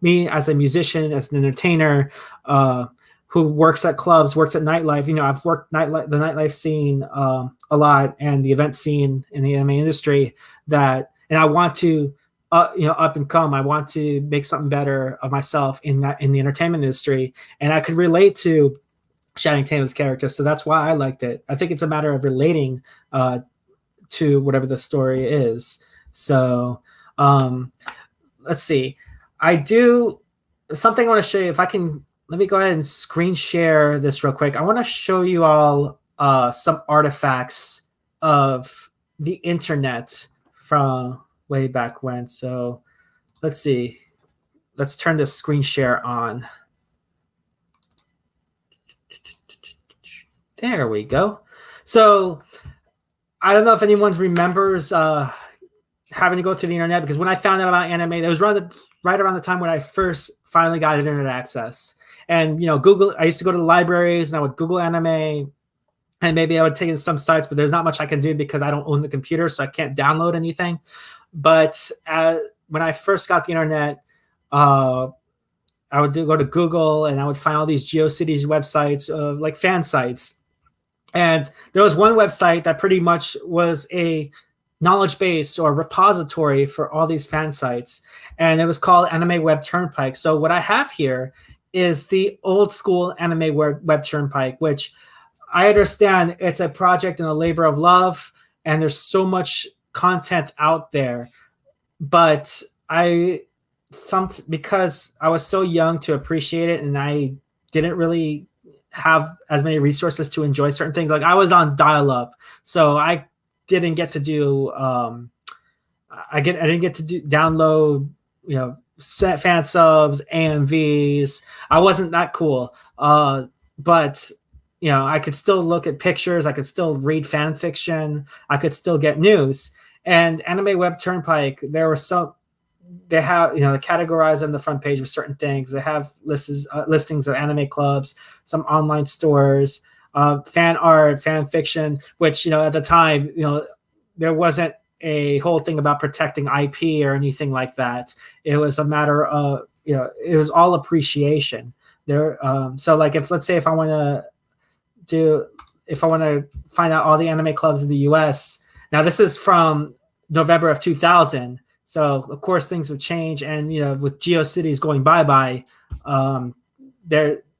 me as a musician, as an entertainer, who works at clubs, works at nightlife. I've worked the nightlife scene a lot, and the event scene in the anime industry. And I want to up and come. I want to make something better of myself in the entertainment industry, and I could relate to Channing Tatum's character, so that's why I liked it. I think it's a matter of relating to whatever the story is. So let's see. I do something I want to show you. If I can, let me go ahead and screen share this real quick. I want to show you all some artifacts of the internet from way back when. So let's see. Let's turn this screen share on. There we go. So I don't know if anyone remembers having to go through the internet, because when I found out about anime, it was right around the time when I first finally got internet access. And Google. I used to go to the libraries and I would Google anime, and maybe I would take in some sites, but there's not much I can do because I don't own the computer, so I can't download anything. But when I first got the internet, I would go to Google and I would find all these GeoCities websites, like fan sites. And there was one website that pretty much was a knowledge base or repository for all these fan sites, and it was called Anime Web Turnpike. So what I have here is the old school Anime Web Turnpike, which I understand it's a project and a labor of love, and there's so much content out there. But because I was so young to appreciate it, and I didn't really have as many resources to enjoy certain things. Like, I was on dial-up, so I didn't get to do I didn't get to download fan subs, AMVs. I wasn't that cool, but I could still look at pictures, I could still read fan fiction, I could still get news. And Anime Web Turnpike, they have, they categorize on the front page with certain things. They have listings of anime clubs, some online stores, fan art, fan fiction, which, at the time, there wasn't a whole thing about protecting IP or anything like that. It was a matter of, it was all appreciation there. So like, let's say if I want to find out all the anime clubs in the US, now this is from November of 2000. So of course things would change, and with GeoCities going bye-bye,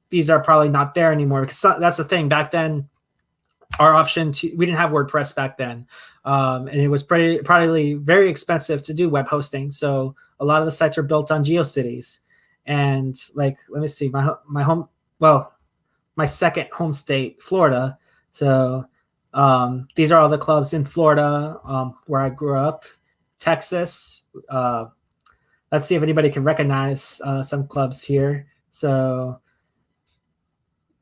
these are probably not there anymore, because that's the thing. Back then, we didn't have WordPress back then, and it was probably very expensive to do web hosting. So a lot of the sites are built on GeoCities, and like, let me see, my second home state, Florida. So these are all the clubs in Florida, where I grew up. Texas. Let's see if anybody can recognize some clubs here. So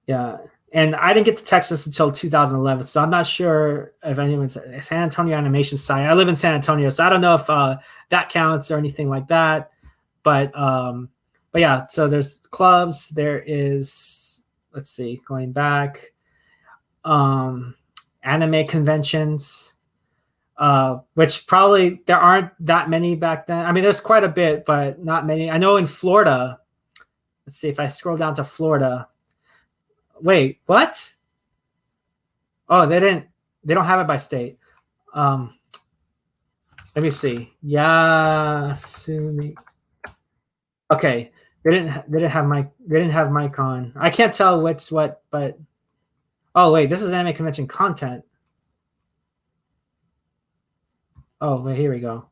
yeah, and I didn't get to Texas until 2011, so I'm not sure if anyone's San Antonio Animation site. I live in San Antonio, so I don't know if that counts or anything like that. But yeah, so there's clubs. There is, let's see, going back, anime conventions. Which probably there aren't that many back then. I mean, there's quite a bit, but not many. I know in Florida, let's see if I scroll down to Florida. Wait, what? Oh, they don't have it by state. Let me see. Yasumi. Okay, they didn't have mic on. I can't tell what's what, but oh wait, this is anime convention content. Oh wait, here we go.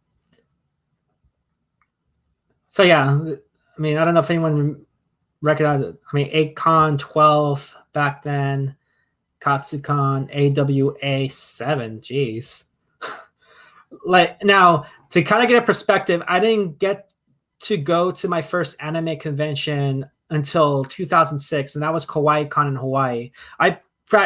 So yeah, I mean, I don't know if anyone recognizes it. I mean, ACON 12 back then, Katsucon, AWA 7. Jeez. Like now, to kind of get a perspective, I didn't get to go to my first anime convention until 2006, and that was Kawaii Con in Hawaii.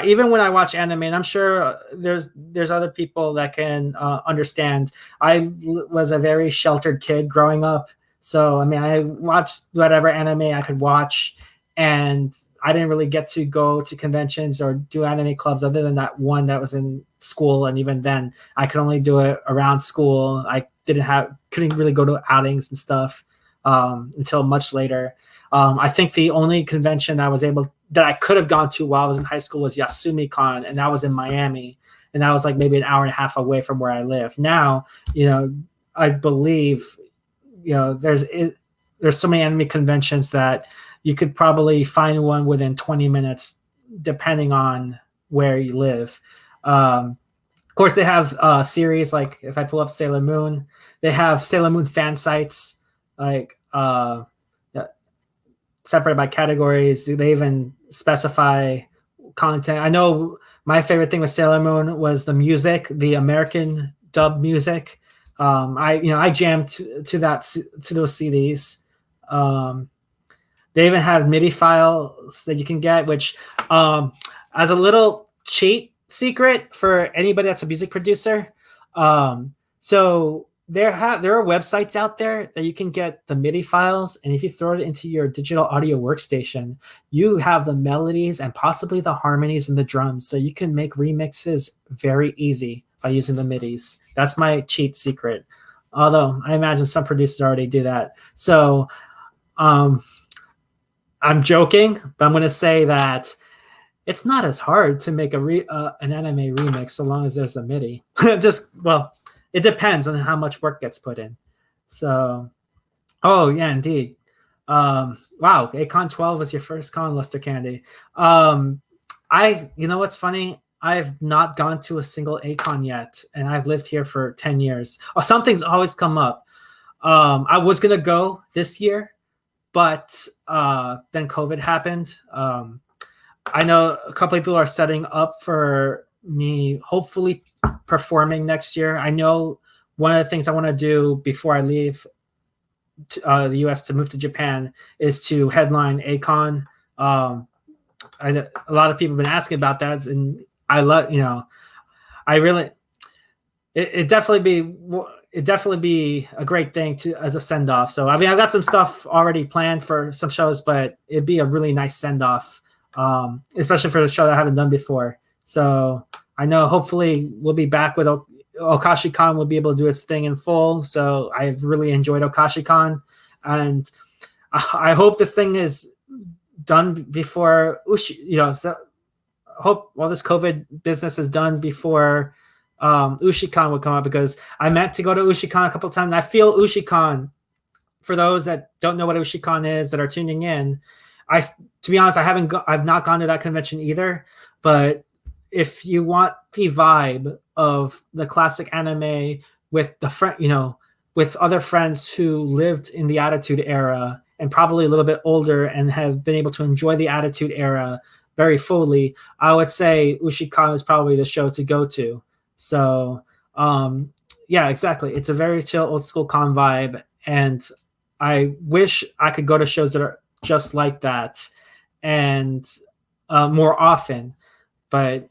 Even when I watch anime, and I'm sure there's other people that can understand. I was a very sheltered kid growing up, so I mean, I watched whatever anime I could watch, and I didn't really get to go to conventions or do anime clubs other than that one that was in school, and even then, I could only do it around school. I couldn't really go to outings and stuff until much later. I think the only convention that I could have gone to while I was in high school was Yasumi Con, and that was in Miami, and that was like maybe an hour and a half away from where I live. Now, I believe, there's so many anime conventions that you could probably find one within 20 minutes, depending on where you live. Of course, they have series like if I pull up Sailor Moon, they have Sailor Moon fan sites like separated by categories. They even specify content. I know my favorite thing with Sailor Moon was the music, the American dub music. I jammed to those CDs. They even have MIDI files that you can get, which as a little cheat secret for anybody that's a music producer. So there are websites out there that you can get the MIDI files, and if you throw it into your digital audio workstation, you have the melodies and possibly the harmonies and the drums. So you can make remixes very easy by using the MIDIs. That's my cheat secret. Although I imagine some producers already do that. So I'm joking, but I'm going to say that it's not as hard to make an anime remix so long as there's the MIDI. It depends on how much work gets put in. So, oh yeah, indeed. Wow, ACON 12 was your first con, Lester Candy. You know what's funny? I've not gone to a single ACON yet, and I've lived here for 10 years. Oh, something's always come up. I was gonna go this year, but then COVID happened. I know a couple of people are setting up for me hopefully performing next year. I know one of the things I want to do before I leave the US to move to Japan is to headline ACON. A lot of people have been asking about that, and I love, it'd definitely be a great thing as a send off. So I mean, I've got some stuff already planned for some shows, but it'd be a really nice send off, especially for the show that I haven't done before. So I know hopefully we'll be back with OkashiCon will be able to do its thing in full. So I've really enjoyed OkashiCon, and I hope this thing is done before hope all this COVID business is done before Ushicon would come up, because I meant to go to Ushicon a couple of times. And I feel Ushicon, for those that don't know what Ushicon is that are tuning in, to be honest, I've not gone to that convention either, but if you want the vibe of the classic anime with with other friends who lived in the Attitude Era and probably a little bit older and have been able to enjoy the Attitude Era very fully, I would say Ushicon is probably the show to go to. So, yeah, exactly. It's a very chill, old school con vibe, and I wish I could go to shows that are just like that and more often. But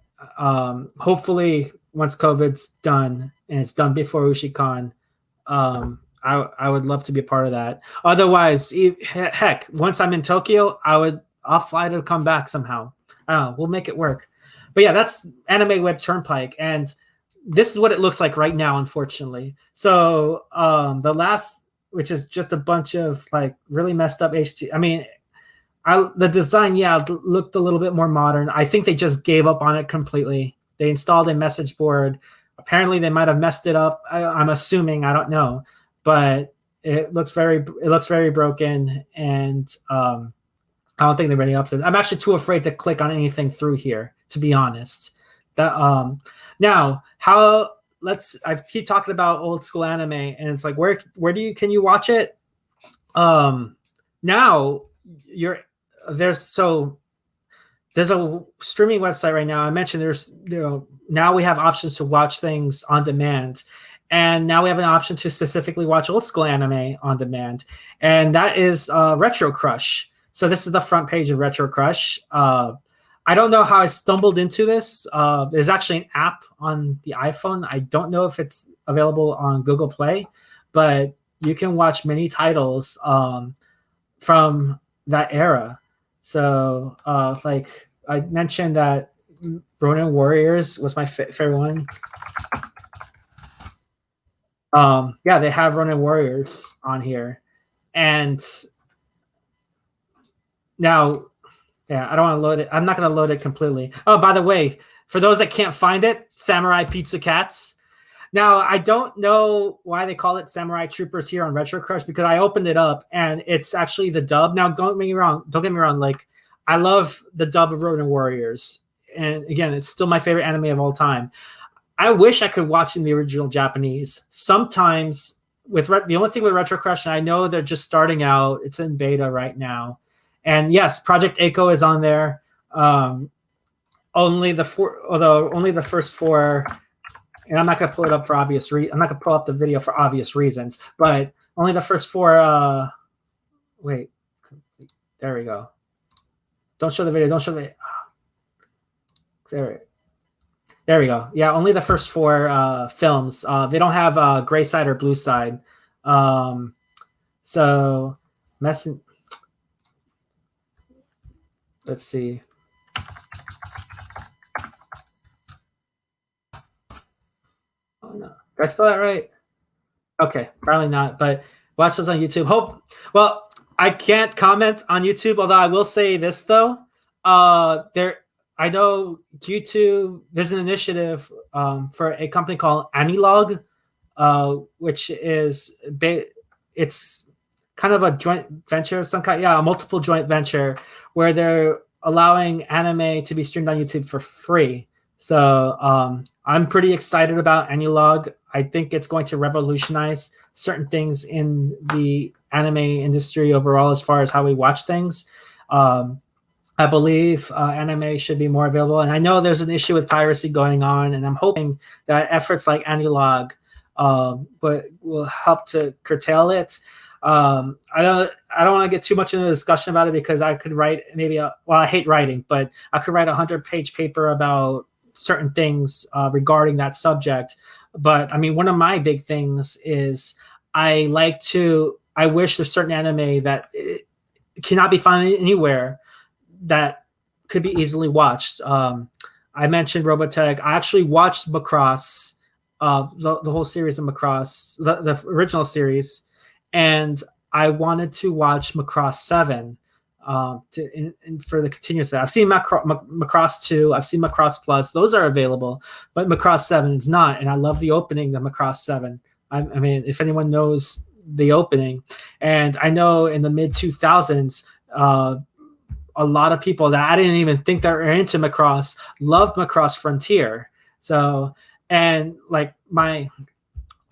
hopefully, once COVID's done and it's done before Ushicon, I would love to be a part of that. Otherwise, heck, once I'm in Tokyo, I'll fly to come back somehow. I don't know, we'll make it work. But yeah, that's Anime Web Turnpike, and this is what it looks like right now, unfortunately. So the last, which is just a bunch of like really messed up HT. I mean, the design, looked a little bit more modern. I think they just gave up on it completely. They installed a message board Apparently, they might have messed it up. I'm assuming. I don't know, but it looks very broken, and I don't think they're ready up to it. I'm actually too afraid to click on anything through here, to be honest. That now how I keep talking about old school anime, and it's like where can you watch it? Now there's a streaming website right now. I mentioned now we have options to watch things on demand, and now we have an option to specifically watch old school anime on demand, and that is Retro Crush. So this is the front page of Retro Crush. I don't know how I stumbled into this. There's actually an app on the iPhone. I don't know if it's available on Google Play, but you can watch many titles from that era. So, like I mentioned that Ronin Warriors was my favorite one. Yeah, they have Ronin Warriors on here. And now, yeah, I don't want to load it. I'm not going to load it completely. Oh, by the way, for those that can't find it, Samurai Pizza Cats. Now, I don't know why they call it Samurai Troopers here on Retro Crush, because I opened it up and it's actually the dub. Now, don't get me wrong. Like, I love the dub of Ronin Warriors. And again, it's still my favorite anime of all time. I wish I could watch in the original Japanese. Sometimes, the only thing with Retro Crush, and I know they're just starting out, it's in beta right now. And yes, Project A-ko is on there. Only the first 4. And I'm not going to pull it up for obvious reasons. I'm not going to pull up the video for obvious reasons, but only the first 4. Wait, there we go. Don't show the video. Don't show the. There we go. Yeah, only the first 4 films. They don't have Gray Side or Blue Side. So, let's see. No. Did I spell that right? Okay, probably not, but watch this on YouTube. Well, I can't comment on YouTube, although I will say this though. I know YouTube, there's an initiative for a company called Anilog, which is it's kind of a joint venture of some kind. Yeah, a multiple joint venture where they're allowing anime to be streamed on YouTube for free. So I'm pretty excited about Anilog. I think it's going to revolutionize certain things in the anime industry overall as far as how we watch things. I believe anime should be more available. And I know there's an issue with piracy going on, and I'm hoping that efforts like Anilog will help to curtail it. I don't want to get too much into the discussion about it because I could write I hate writing, but I could write a 100-page paper about certain things regarding that subject. But I mean, one of my big things is I wish there's certain anime that cannot be found anywhere that could be easily watched. I mentioned Robotech. I actually watched Macross, the whole series of Macross, the original series, and I wanted to watch Macross 7 for the continuous. I've seen Macross 2, I've seen Macross Plus. Those are available, but Macross 7 is not. And I love the opening of Macross 7. I mean, if anyone knows the opening, and I know in the mid 2000s, a lot of people that I didn't even think that were into Macross loved Macross Frontier. So, and like my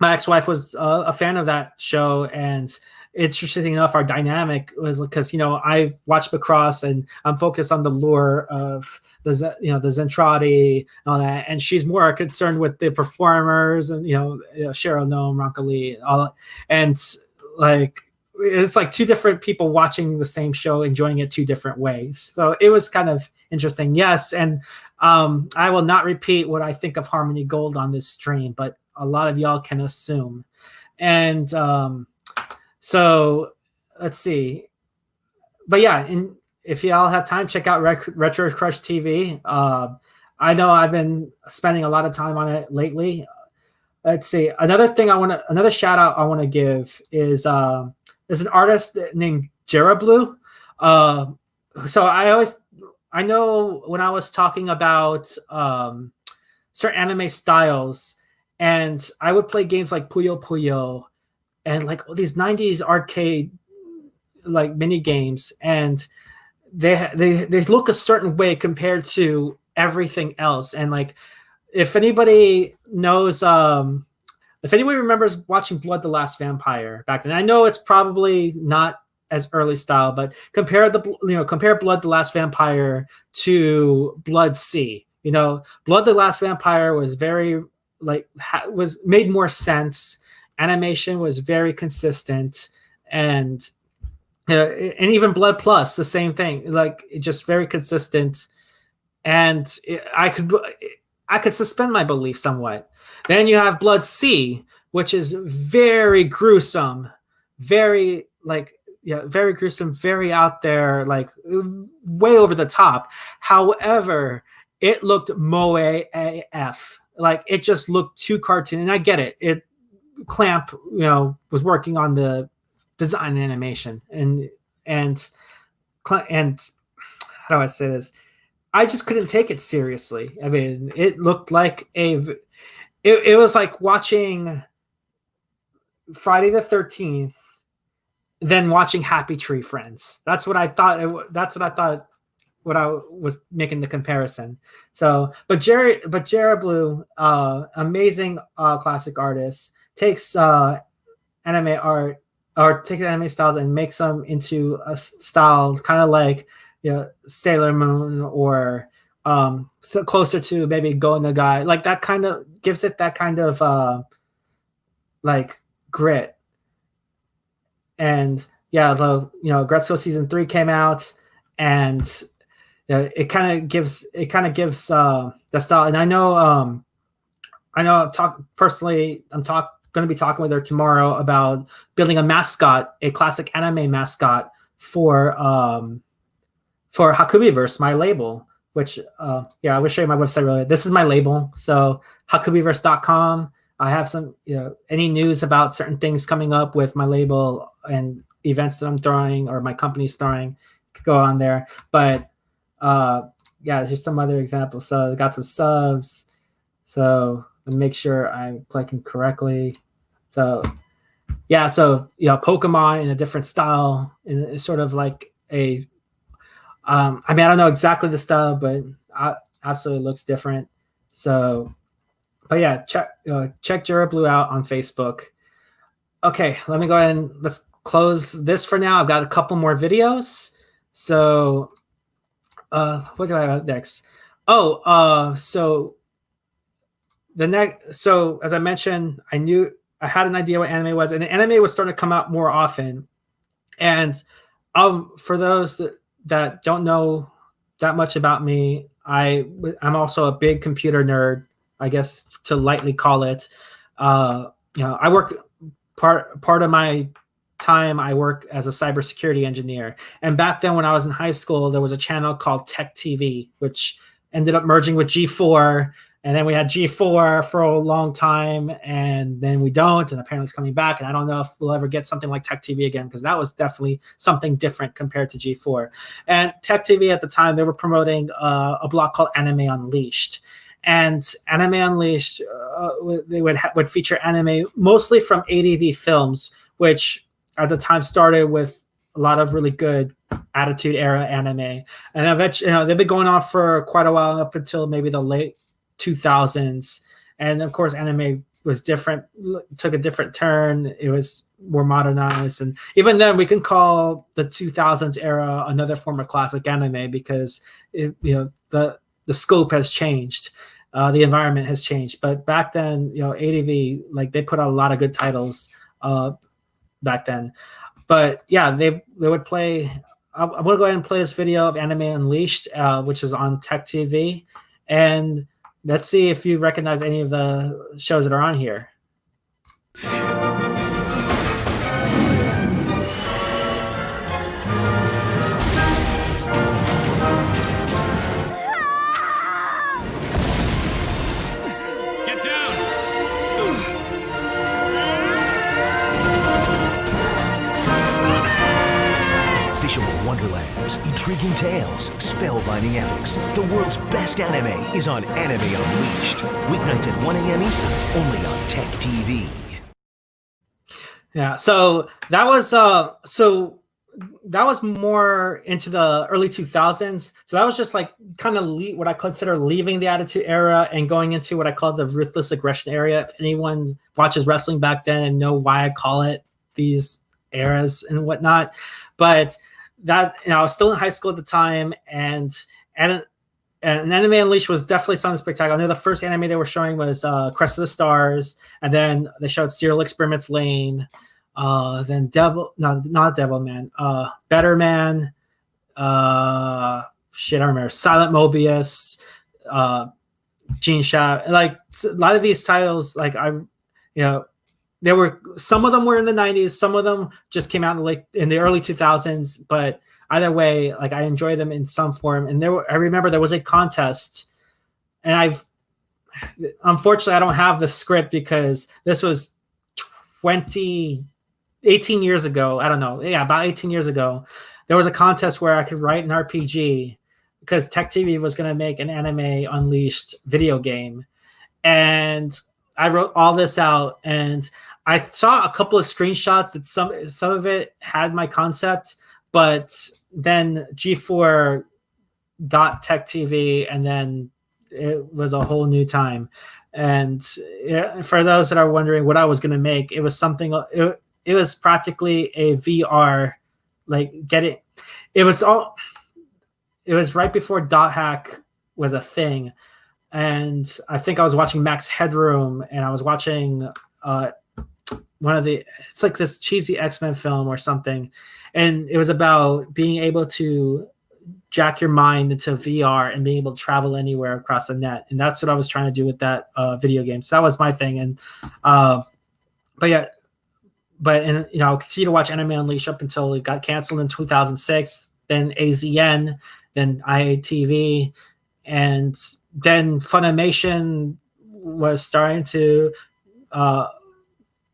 ex-wife was a fan of that show, and interesting enough, our dynamic was because I watch Macross and I'm focused on the lore of the Zentradi and all that, and she's more concerned with the performers and Cheryl Nome, Ronka Lee, all, and like it's like two different people watching the same show, enjoying it two different ways. So it was kind of interesting. Yes, and I will not repeat what I think of Harmony Gold on this stream, but a lot of y'all can assume. And so let's see. But yeah, and if y'all have time, check out Retro Crush TV. I know I've been spending a lot of time on it lately. Let's see. Another shout out I want to give is there's an artist named Jerablue. So I know when I was talking about certain anime styles, and I would play games like Puyo Puyo and like all these 90s arcade like mini games, and they look a certain way compared to everything else. And like, if anybody knows, if anybody remembers watching Blood the Last Vampire back then, I know it's probably not as early style, but compare Blood the Last Vampire to Blood C. Blood the Last Vampire was very was made more sense. Animation was very consistent, and even Blood Plus, the same thing, like just very consistent. And I could suspend my belief somewhat. Then you have Blood C, which is very gruesome, very gruesome, very out there, like way over the top. However, it looked moe AF. Like, it just looked too cartoon, and I get it. Clamp, was working on the design and animation, and how do I say this? I just couldn't take it seriously. I mean, it looked like it was like watching Friday the 13th, then watching Happy Tree Friends. That's what I thought. That's what I thought. What I was making the comparison. So, but Jared Blue, amazing classic artist, takes anime art or takes anime styles and makes them into a style kind of like Sailor Moon, or so closer to maybe Go Nagai. Like, that kind of gives it that kind of like grit. And yeah, Gretsuko season 3 came out, and it kind of gives the style. And I know I'm going to be talking with her tomorrow about building a mascot, a classic anime mascot for Hakubiverse, my label, which I will show you my website really. This is my label. So hakubiverse.com. I have some, any news about certain things coming up with my label and events that I'm throwing or my company's throwing, could go on there. But here's some other examples. So I got some subs. So make sure I'm clicking correctly. So Pokemon in a different style, in sort of like a I don't know exactly the style, but absolutely looks different. So, but yeah, check Jared Blue out on Facebook. Okay, let me go ahead and let's close this for now. I've got a couple more videos. So, what do I have next? So as I mentioned, I had an idea what anime was, and anime was starting to come out more often. And for those that don't know that much about me, I'm also a big computer nerd, I guess, to lightly call it. I work part of my time, I work as a cybersecurity engineer. And back then, when I was in high school, there was a channel called Tech TV, which ended up merging with G4. And then we had G4 for a long time, and then we don't, and apparently it's coming back. And I don't know if we'll ever get something like Tech TV again, because that was definitely something different compared to G4. And Tech TV at the time, they were promoting a block called Anime Unleashed. And Anime Unleashed, they would feature anime mostly from ADV Films, which at the time started with a lot of really good Attitude Era anime. And eventually, they've been going on for quite a while, up until maybe the late 2000s. And of course, anime was different, took a different turn. It was more modernized. And even then, we can call the 2000s era another form of classic anime, because the scope has changed. The environment has changed. But back then, ADV, they put out a lot of good titles back then. But yeah, they would play. I'm going to go ahead and play this video of Anime Unleashed, which is on Tech TV. And let's see if you recognize any of the shows that are on here. Get down! Visual wonderlands, intriguing tales. tales, spellbinding epics. The world's best anime is on Anime Unleashed. Weeknights at 1 a.m. Eastern, only on Tech TV. Yeah, so that was more into the early 2000s. So that was just like kind of what I consider leaving the Attitude Era and going into what I call the Ruthless Aggression Era. If anyone watches wrestling back then and know why I call it these eras and whatnot, but that, I was still in high school at the time, and Anime Unleashed was definitely something spectacular. I know the first anime they were showing was Crest of the Stars, and then they showed Serial Experiments Lane, then not Devil Man, Better Man, I remember, Silent Mobius, Gene Shaft. Like a lot of these titles, like there were, some of them were in the 90s, some of them just came out in the early 2000s, but either way, like I enjoyed them in some form. And I remember there was a contest, and unfortunately I don't have the script because this was 18 years ago. I don't know. Yeah, about 18 years ago. There was a contest where I could write an RPG because Tech TV was going to make an Anime Unleashed video game. And I wrote all this out, and I saw a couple of screenshots that some of it had my concept, but then G4 got Tech TV, and then it was a whole new time. And for those that are wondering what I was going to make, it was something. It was practically a VR, It was right before Dot Hack was a thing, and I think I was watching Max Headroom, and I was watching it's like this cheesy X-Men film or something, and it was about being able to jack your mind into VR and being able to travel anywhere across the net, and that's what I was trying to do with that video game. So that was my thing, and I'll continue to watch Anime Unleashed up until it got canceled in 2006, then AZN, then IATV, and then Funimation was starting to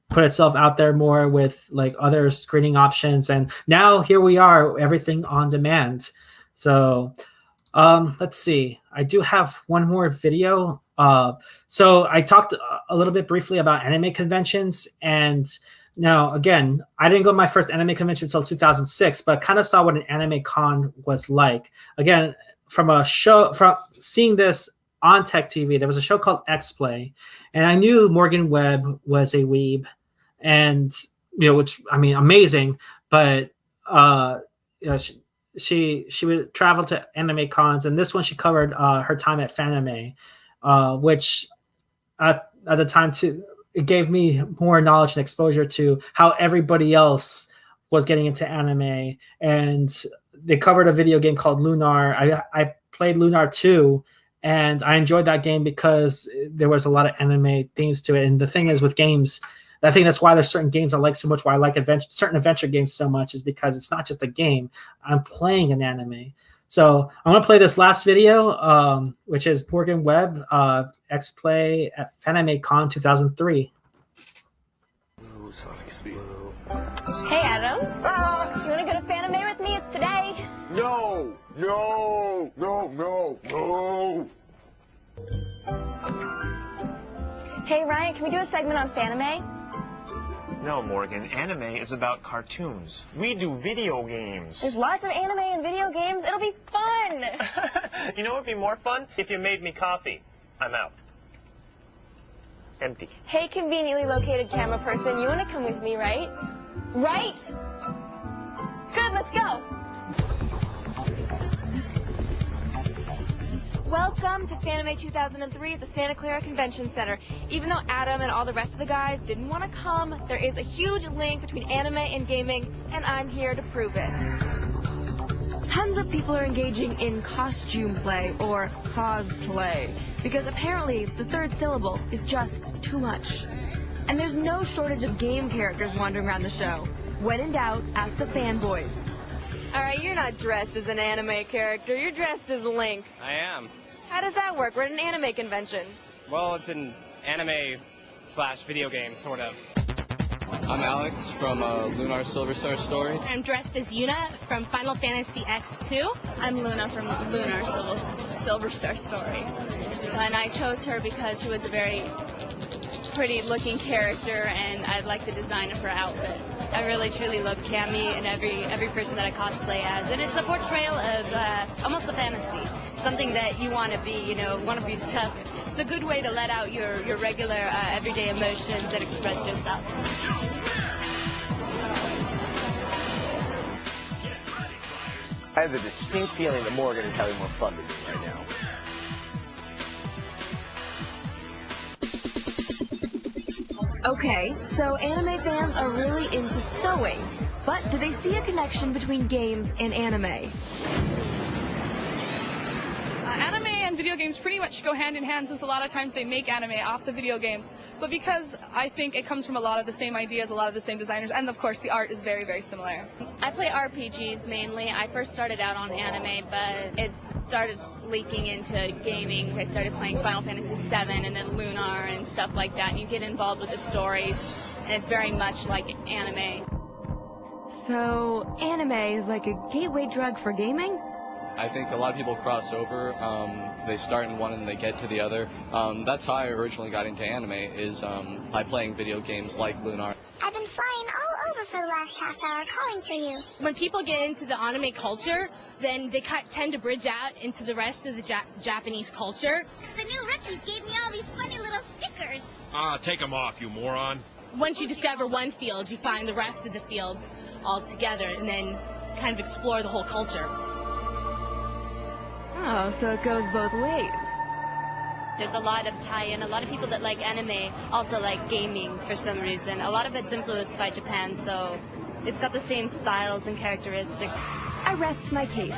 put itself out there more with like other screening options, and now here we are, everything on demand. So let's see, I do have one more video. So I talked a little bit briefly about anime conventions, and now again, I didn't go to my first anime convention until 2006, but I kind of saw what an anime con was like. Again, from seeing this on Tech TV, there was a show called X-Play, and I knew Morgan Webb was a weeb, and which, I mean, amazing, but she would travel to anime cons, and this one she covered her time at Fanime, which at the time too, it gave me more knowledge and exposure to how everybody else was getting into anime. And they covered a video game called Lunar. I played Lunar 2, and I enjoyed that game because there was a lot of anime themes to it. And the thing is with games, I think that's why there's certain games I like so much, why I like certain adventure games so much, is because it's not just a game. I'm playing an anime. So I'm going to play this last video, which is Morgan Webb, X-Play at Fanime Con 2003. Hey, Adam. You want to go to Fanime with me? It's today. No! Hey, Ryan, can we do a segment on Fanime? No, Morgan. Anime is about cartoons. We do video games. There's lots of anime and video games. It'll be fun. You know what would be more fun? If you made me coffee. I'm out. Empty. Hey, conveniently located camera person, you want to come with me, right? Right? Good, let's go. Welcome to Fanime 2003 at the Santa Clara Convention Center. Even though Adam and all the rest of the guys didn't want to come, there is a huge link between anime and gaming, and I'm here to prove it. Tons of people are engaging in costume play, or cosplay, because apparently the third syllable is just too much. And there's no shortage of game characters wandering around the show. When in doubt, ask the fanboys. Alright, you're not dressed as an anime character, you're dressed as Link. I am. How does that work? We're at an anime convention. Well, it's an anime/video game, sort of. I'm Alex from Lunar Silver Star Story. I'm dressed as Yuna from Final Fantasy X2. I'm Luna from Lunar Silver Star Story. And I chose her because she was a very pretty looking character and I like the design of her outfits. I really truly love Cammy and every person that I cosplay as. And it's a portrayal of almost a fantasy. Something that you want to be, you know, want to be tough. It's a good way to let out your regular everyday emotions and express yourself. I have a distinct feeling that Morgan is having more fun than me right now. Okay, so anime fans are really into sewing, but do they see a connection between games and anime? Anime and video games pretty much go hand in hand since a lot of times they make anime off the video games. But because I think it comes from a lot of the same ideas, a lot of the same designers, and of course the art is very, very similar. I play RPGs mainly. I first started out on anime, but it started leaking into gaming. I started playing Final Fantasy VII and then Lunar and stuff like that, and you get involved with the stories, and it's very much like anime. So, anime is like a gateway drug for gaming? I think a lot of people cross over. They start in one and they get to the other. That's how I originally got into anime, is by playing video games like Lunar. I've been flying all over for the last half hour calling for you. When people get into the anime culture, then they tend to bridge out into the rest of the Japanese culture. The new rookies gave me all these funny little stickers. Take them off, you moron. Once you discover one field, you find the rest of the fields all together and then kind of explore the whole culture. Oh, so it goes both ways. There's a lot of tie-in. A lot of people that like anime also like gaming for some reason. A lot of it's influenced by Japan, so it's got the same styles and characteristics. I rest my case.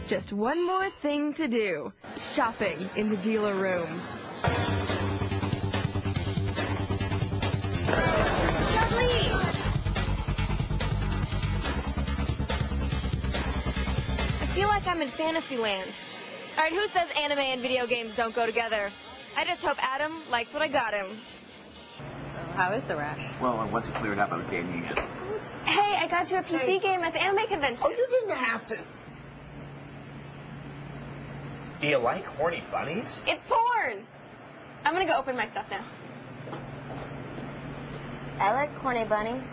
Just one more thing to do. Shopping in the dealer room. Charlie! I feel like I'm in Fantasyland. All right, who says anime and video games don't go together? I just hope Adam likes what I got him. So how is the rash? Well, once it cleared up, I was gaming again. Hey, I got you a PC game at the anime convention. Oh, you didn't have to. Do you like horny bunnies? It's porn! I'm gonna go open my stuff now. I like horny bunnies.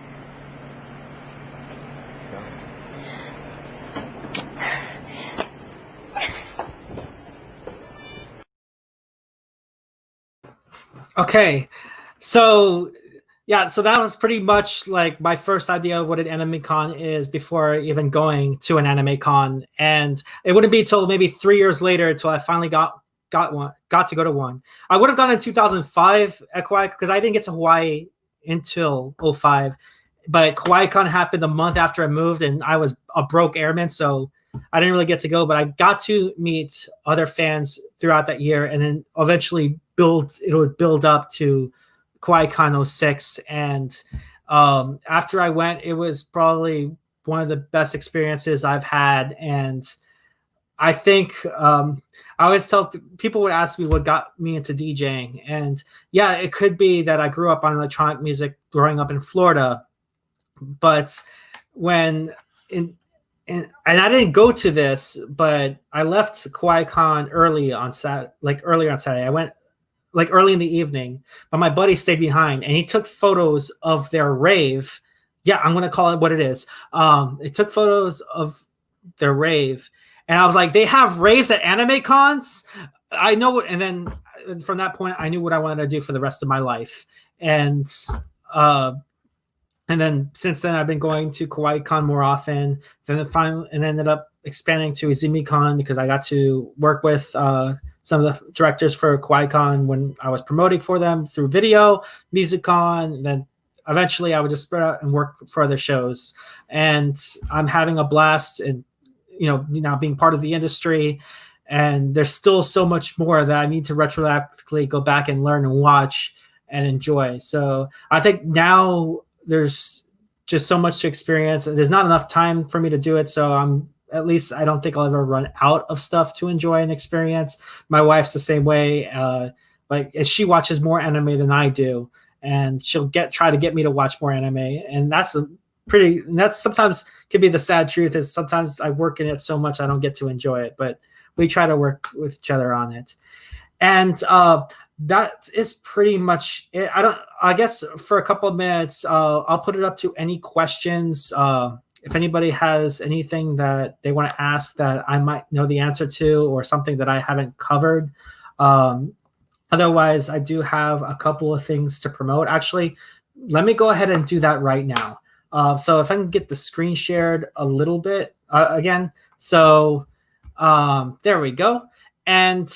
Okay, so yeah, so that was pretty much like my first idea of what an anime con is before even going to an anime con, and it wouldn't be until maybe 3 years later until I finally got to go to one. I would have gone in 2005 at Kawaii because I didn't get to Hawaii until 05, but Kawaii Con happened a month after I moved, and I was a broke airman, so I didn't really get to go. But I got to meet other fans throughout that year, and then eventually it would build up to Kawaii Con 06. And after I went, it was probably one of the best experiences I've had. And I think I always tell people would ask me what got me into DJing. And yeah, it could be that I grew up on electronic music growing up in Florida. But and I didn't go to this, but I left Kawaii Con earlier on Saturday. I went like early in the evening, but my buddy stayed behind and he took photos of their rave. Yeah, I'm going to call it what it is. It took photos of their rave, and I was like, they have raves at anime cons? I know what. And then from that point, I knew what I wanted to do for the rest of my life. And then since then, I've been going to Kawaii Con more often. Then finally, and ended up expanding to Izumi Con because I got to work with some of the directors for Kawaii Con when I was promoting for them through video, MusicCon, and then eventually I would just spread out and work for other shows. And I'm having a blast, and now being part of the industry. And there's still so much more that I need to retroactively go back and learn and watch and enjoy. So I think now there's just so much to experience. There's not enough time for me to do it. So I don't think I'll ever run out of stuff to enjoy and experience. My wife's the same way. She watches more anime than I do. and she'll try to get me to watch more anime. And that's sometimes could be the sad truth, is sometimes I work in it so much I don't get to enjoy it, but we try to work with each other on it. And that is pretty much it. I guess for a couple of minutes, I'll put it up to any questions. If anybody has anything that they want to ask that I might know the answer to, or something that I haven't covered. Otherwise, I do have a couple of things to promote. Actually, let me go ahead and do that right now. So if I can get the screen shared a little bit again. So there we go. And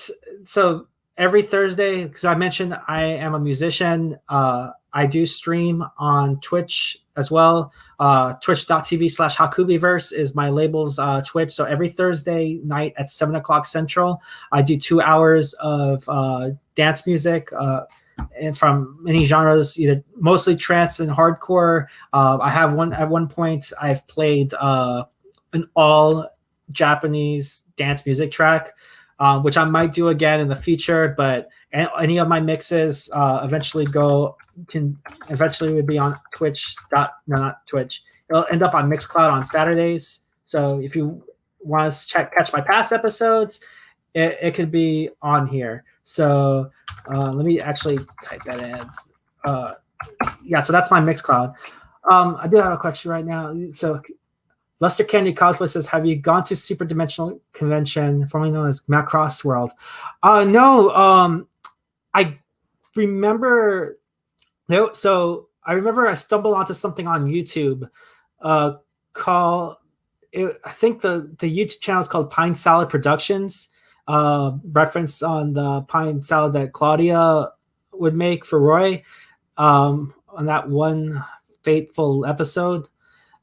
so every Thursday, because I mentioned I am a musician, I do stream on Twitch as well. Twitch.tv/Hakubiverse is my label's Twitch. So every Thursday night at 7 o'clock Central, I do 2 hours of dance music and from many genres, either mostly trance and hardcore. I have at one point I've played an all Japanese dance music track, which I might do again in the future. But any of my mixes eventually would be on Twitch. No, not Twitch. It'll end up on Mixcloud on Saturdays. So if you want to catch my past episodes, it could be on here. So let me actually type that in. Yeah, so that's my Mixcloud. I do have a question right now. So Lester Candy Cosplay says, have you gone to Super Dimensional Convention, formerly known as Macross World? No. I remember... No, so I remember I stumbled onto something on YouTube called, I think the YouTube channel is called Pine Salad Productions, reference on the pine salad that Claudia would make for Roy on that one fateful episode.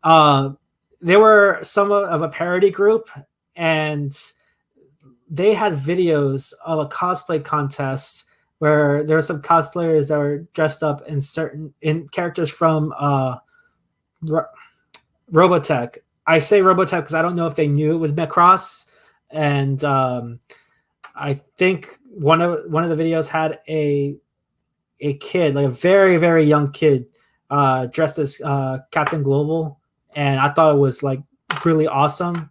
They were some of a parody group, and they had videos of a cosplay contest where there were some cosplayers that were dressed up in characters from Robotech. I say Robotech because I don't know if they knew it was Macross, and I think one of the videos had a kid, like a very, very young kid, dressed as Captain Global, and I thought it was like really awesome.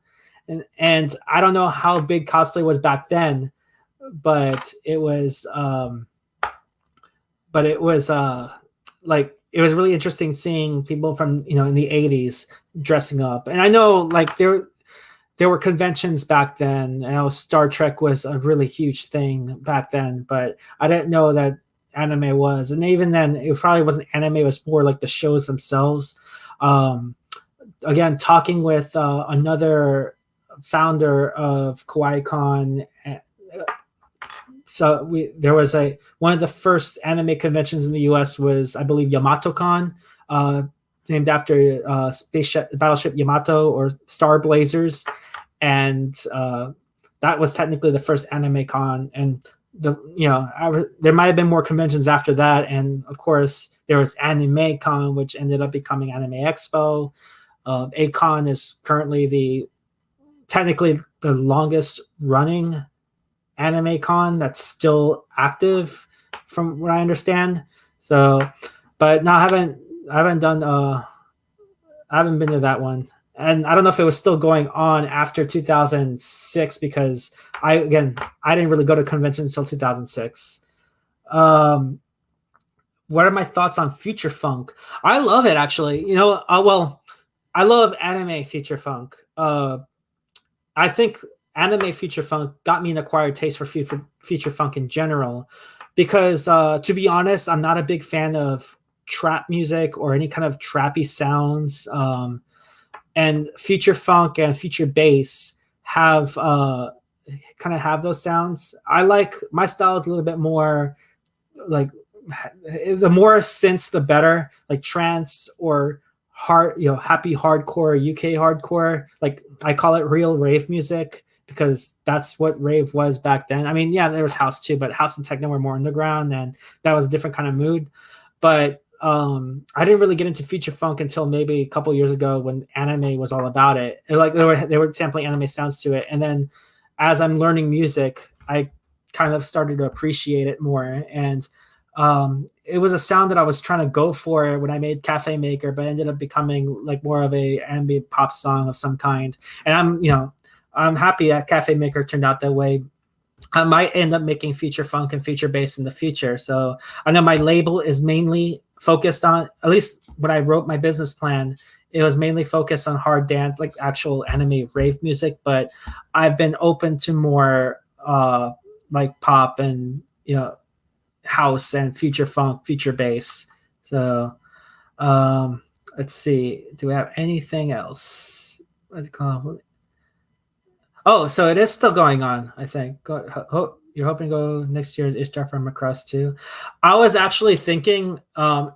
And I don't know how big cosplay was back then, but it was like it was really interesting seeing people from in the 80s dressing up. And I know like there were conventions back then. I know Star Trek was a really huge thing back then, but I didn't know that anime was. And even then, it probably wasn't anime. It was more like the shows themselves. Again, talking with another founder of Kawaii-Con. So there was one of the first anime conventions in the U.S. was, I believe, Yamato-Con, named after Battleship Yamato or Star Blazers, and that was technically the first anime con. And there might have been more conventions after that, and of course there was Anime Con, which ended up becoming Anime Expo. A-Con is currently technically the longest running anime con that's still active from what I understand. So, but no, I haven't been to that one. And I don't know if it was still going on after 2006, because I didn't really go to conventions until 2006. What are my thoughts on Future Funk? I love it, actually. I love anime Future Funk. I think anime Future Funk got me an acquired taste for Future Funk in general, because to be honest, I'm not a big fan of trap music or any kind of trappy sounds. And Future Funk and Future Bass have those sounds. My style is a little bit more like, the more synths the better, like trance or happy hardcore, UK hardcore. Like I call it real rave music, because that's what rave was back then. I mean, yeah, there was house too, but house and techno were more underground, and that was a different kind of mood. But I didn't really get into Future Funk until maybe a couple years ago, when anime was all about it. Like they were sampling anime sounds to it, and then as I'm learning music, I kind of started to appreciate it more. And It was a sound that I was trying to go for when I made Cafe Maker, but ended up becoming like more of a ambient pop song of some kind. And I'm happy that Cafe Maker turned out that way. I might end up making feature funk and feature bass in the future. So I know my label is mainly focused on, at least when I wrote my business plan, it was mainly focused on hard dance, like actual anime rave music, but I've been open to more like pop and, house and future funk, future bass. So let's see. Do we have anything else? Oh, so it is still going on, I think. You're hoping to go next year's Ishtar from Macross too. I was actually thinking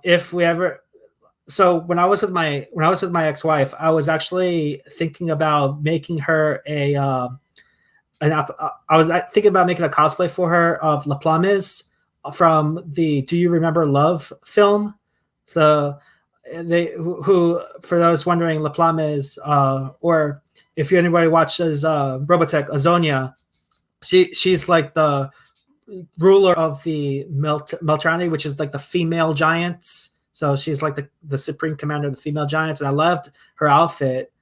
if we ever. So when I was with my ex-wife, I was actually thinking about making her I was thinking about making a cosplay for her of La Plamise from the Do You Remember Love film. So who for those wondering, La Plamise, or if anybody watches Robotech, Azonia, she's like the ruler of the Meltrani, which is like the female giants. So she's like the supreme commander of the female giants. And I loved her outfit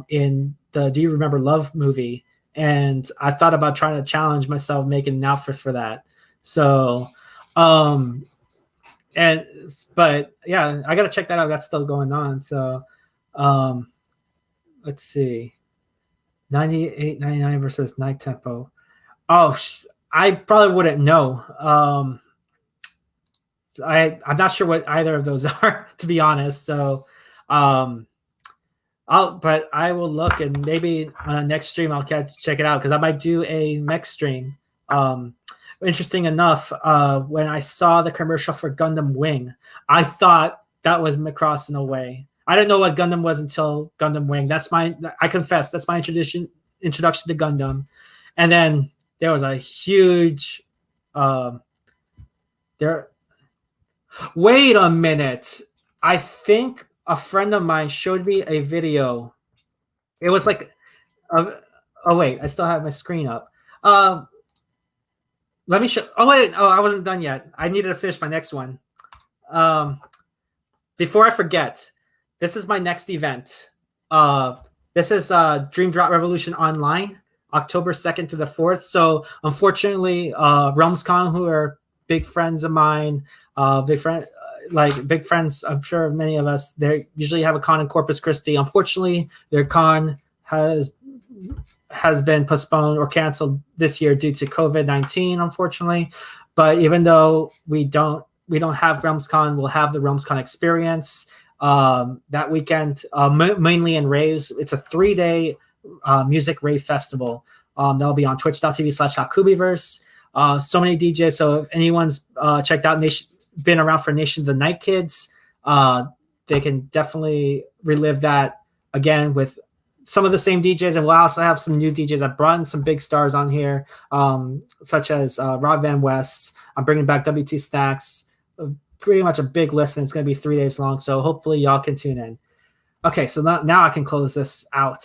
in the Do You Remember Love movie. And I thought about trying to challenge myself making an outfit for that. So, but yeah, I got to check that out. That's still going on. So, let's see. 98.99 versus Night Tempo. Oh, I probably wouldn't know. I'm not sure what either of those are, to be honest. So, but I will look, and maybe on a next stream I'll check it out because I might do a mech stream. Interesting enough, when I saw the commercial for Gundam Wing, I thought that was Macross in a way. I didn't know what Gundam was until Gundam Wing. I confess, that's my introduction to Gundam. And then there was a huge, wait a minute. I think a friend of mine showed me a video. It was like, oh wait, I still have my screen up. Let me show. Oh wait, I wasn't done yet. I needed to finish my next one. Before I forget, this is my next event. This is Dream Drop Revolution Online, October 2nd to the 4th. So unfortunately, RealmsCon, who are big friends of mine, big friends. I'm sure many of us, they usually have a con in Corpus Christi. Unfortunately, their con has been postponed or canceled this year due to COVID-19, unfortunately. But even though we don't have RealmsCon, we'll have the RealmsCon experience that weekend, mainly in raves. It's a 3-day music rave festival. That'll be on twitch.tv/Hakubiverse. So many DJs. So if anyone's checked out been around for Nation of the Night Kids, they can definitely relive that again with some of the same DJs, and we'll also have some new DJs. I've brought in some big stars on here, such as Rob Van West. I'm bringing back WT Stacks. Pretty much a big list, and it's going to be 3 days long, so hopefully y'all can tune in. Okay, so now I can close this out.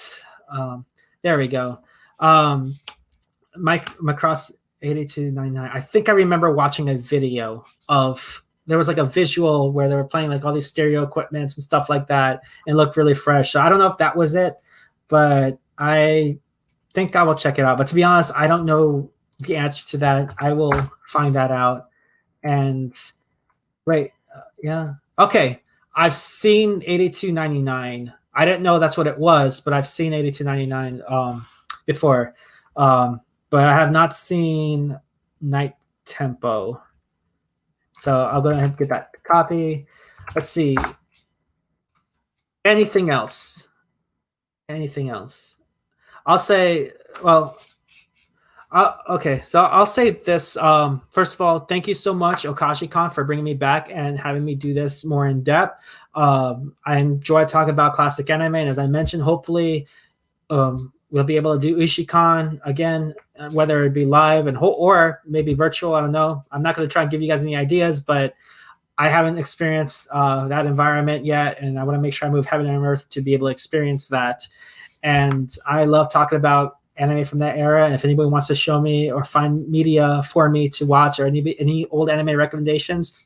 There we go. Mike Macross 8299. I think I remember watching a video of, there was like a visual where they were playing like all these stereo equipments and stuff like that, and it looked really fresh. So I don't know if that was it, but I think I will check it out. But to be honest, I don't know the answer to that. I will find that out. And yeah. Okay. I've seen 8299. I didn't know that's what it was, but I've seen 8299 before. But I have not seen Night Tempo. So I'll go ahead and get that copy. Let's see. Anything else? I'll say, well, okay, so I'll say this. First of all, thank you so much, Okashi-Con, for bringing me back and having me do this more in depth. I enjoy talking about classic anime, and as I mentioned, hopefully we'll be able to do Ishii-Con again, whether it be live or maybe virtual. I don't know. I'm not going to try and give you guys any ideas, but I haven't experienced that environment yet, and I want to make sure I move heaven and earth to be able to experience that. And I love talking about anime from that era. And if anybody wants to show me or find media for me to watch or any old anime recommendations,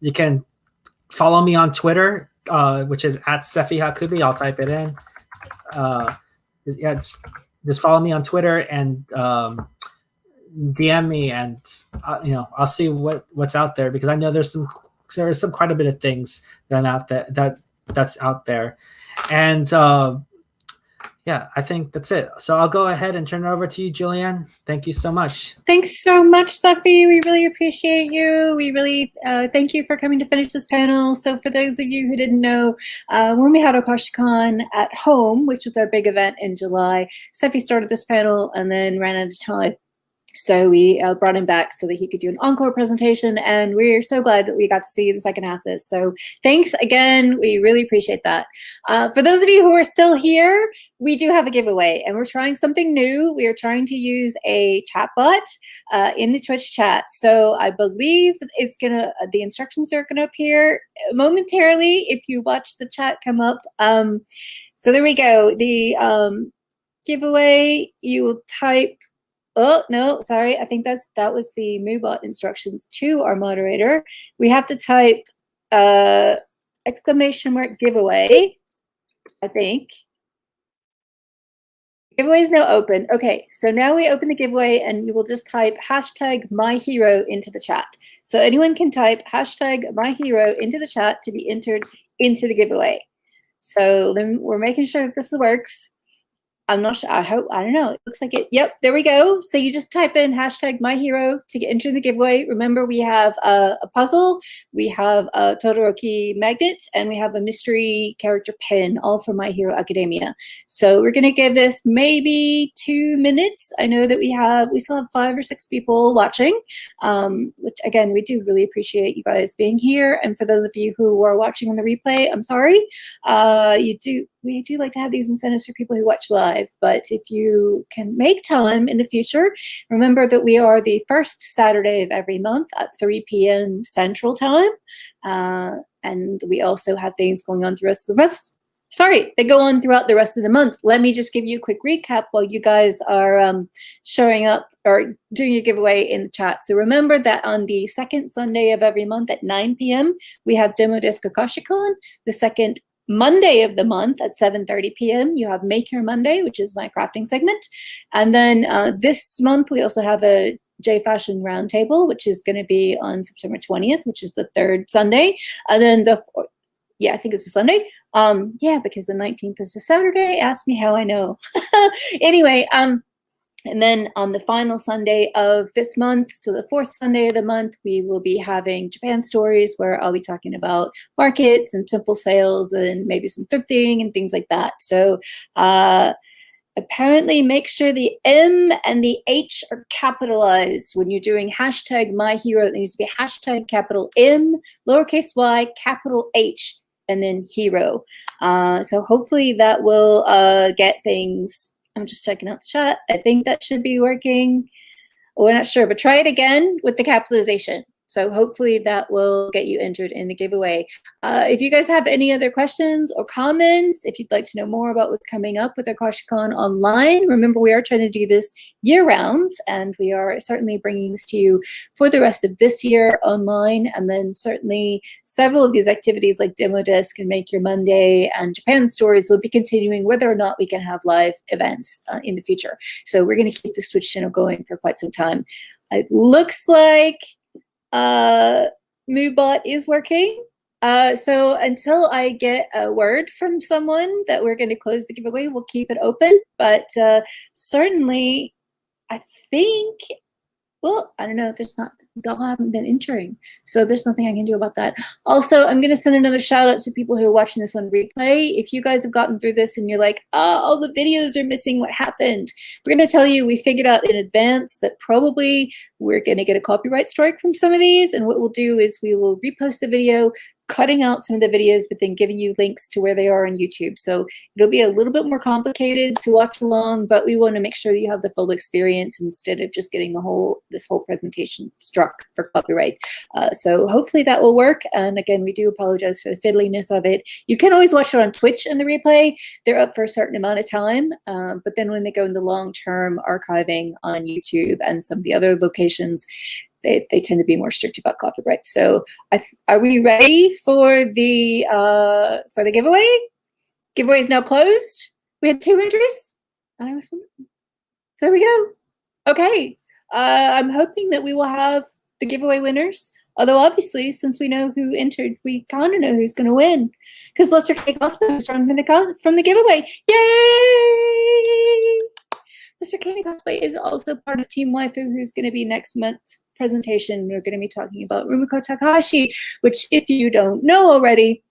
you can follow me on Twitter, which is @SefiHakubi. I'll type it in. Just follow me on Twitter and DM me, and I'll see what's out there, because I know there's quite a bit of things that's out there, and I think that's it. So I'll go ahead and turn it over to you, Julianne. Thank you so much. Thanks so much, Sefi. We really appreciate you. We really thank you for coming to finish this panel. So for those of you who didn't know, when we had OkashiCon at home, which was our big event in July, Sefi started this panel and then ran out of time. So we brought him back so that he could do an encore presentation, and we're so glad that we got to see the second half of this. So thanks again. We really appreciate that. For those of you who are still here, we do have a giveaway, and we're trying something new. We are trying to use a chatbot in the Twitch chat. So I believe the instructions are gonna appear momentarily if you watch the chat come up. So there we go. The giveaway, you will type. Oh, no, sorry. I think that was the MooBot instructions to our moderator. We have to type !giveaway, I think. Giveaway is now open. Okay, so now we open the giveaway, and you will just type #myhero into the chat. So anyone can type #myhero into the chat to be entered into the giveaway. So then we're making sure that this works. I'm not sure. I don't know. It looks like it. Yep, there we go. So you just type in #myhero to get into the giveaway. Remember, we have a puzzle, we have a Todoroki magnet, and we have a mystery character pin, all from My Hero Academia. So we're going to give this maybe 2 minutes. I know that we still have 5 or 6 people watching, which again, we do really appreciate you guys being here. And for those of you who are watching on the replay, I'm sorry. We do like to have these incentives for people who watch live, but if you can make time in the future, remember that we are the first Saturday of every month at 3 p.m. Central Time. And we also have things going on throughout the rest. Sorry, they go on throughout the rest of the month. Let me just give you a quick recap while you guys are showing up or doing your giveaway in the chat. So remember that on the second Sunday of every month at 9 p.m., we have Demo Disc OkashiCon. The second Monday of the month at 7:30 p.m. you have Maker Monday, which is my crafting segment. And then this month we also have a J Fashion Roundtable, which is going to be on September 20th, which is the third Sunday. And then I think it's a Sunday. Because the 19th is a Saturday. Ask me how I know. Anyway, and then on the final Sunday of this month, so the fourth Sunday of the month, we will be having Japan Stories, where I'll be talking about markets and temple sales and maybe some thrifting and things like that. So apparently make sure the M and the H are capitalized when you're doing #myhero. It needs to be capital M, lowercase y, capital H, and then hero. So hopefully that will get things. I'm just checking out the chat. I think that should be working. We're not sure, but try it again with the capitalization. So hopefully that will get you entered in the giveaway. If you guys have any other questions or comments, if you'd like to know more about what's coming up with OkashiCon online, remember we are trying to do this year round, and we are certainly bringing this to you for the rest of this year online. And then certainly several of these activities like Demo Disc and Make Your Monday and Japan Stories will be continuing whether or not we can have live events in the future. So we're going to keep the Twitch channel going for quite some time. It looks like MooBot is working. So until I get a word from someone that we're going to close the giveaway, we'll keep it open. But certainly, I think, well, I don't know if there's not, y'all haven't been entering. So there's nothing I can do about that. Also, I'm going to send another shout out to people who are watching this on replay. If you guys have gotten through this and you're like, all the videos are missing, what happened? We're going to tell you, we figured out in advance that probably we're going to get a copyright strike from some of these. And what we'll do is we will repost the video, cutting out some of the videos, but then giving you links to where they are on YouTube. So it'll be a little bit more complicated to watch along, but we want to make sure that you have the full experience instead of just getting this whole presentation struck for copyright. So hopefully that will work. And again, we do apologize for the fiddliness of it. You can always watch it on Twitch in the replay. They're up for a certain amount of time, but then when they go into long-term archiving on YouTube and some of the other locations, they tend to be more strict about copyright. So are we ready for the giveaway? Giveaway is now closed. We had 2 entries. There we go. Okay. I'm hoping that we will have the giveaway winners. Although obviously, since we know who entered, we kind of know who's going to win. Because Lester K. Cosplay is from the giveaway. Yay! Mr. Candy Cosplay is also part of Team Waifu, who's going to be next month's presentation. We're going to be talking about Rumiko Takahashi, which, if you don't know already,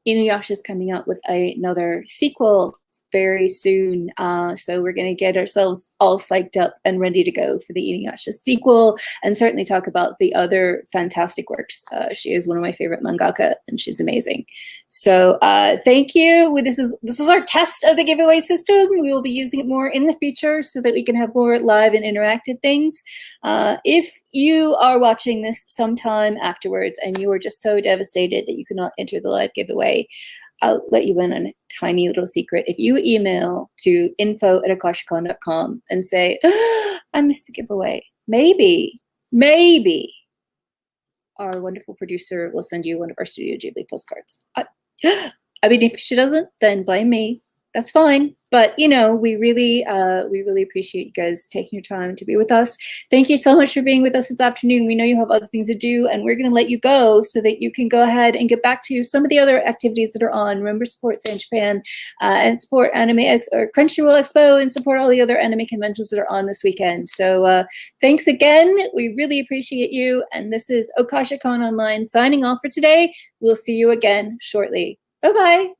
Inuyasha is coming out with another sequel very soon. So we're going to get ourselves all psyched up and ready to go for the Inuyasha sequel, and certainly talk about the other fantastic works. She is one of my favorite mangaka, and she's amazing. So thank you. This is our test of the giveaway system. We will be using it more in the future so that we can have more live and interactive things. If you are watching this sometime afterwards and you are just so devastated that you cannot enter the live giveaway, I'll let you in on a tiny little secret. If you email to info@akashicon.com and say, I missed the giveaway, maybe our wonderful producer will send you one of our Studio Ghibli postcards. I mean, if she doesn't, then blame me. That's fine. But, you know, we really appreciate you guys taking your time to be with us. Thank you so much for being with us this afternoon. We know you have other things to do, and we're going to let you go so that you can go ahead and get back to some of the other activities that are on. Remember, support San Japan and support or Crunchyroll Expo, and support all the other anime conventions that are on this weekend. So thanks again. We really appreciate you. And this is Okashicon Online signing off for today. We'll see you again shortly. Bye-bye.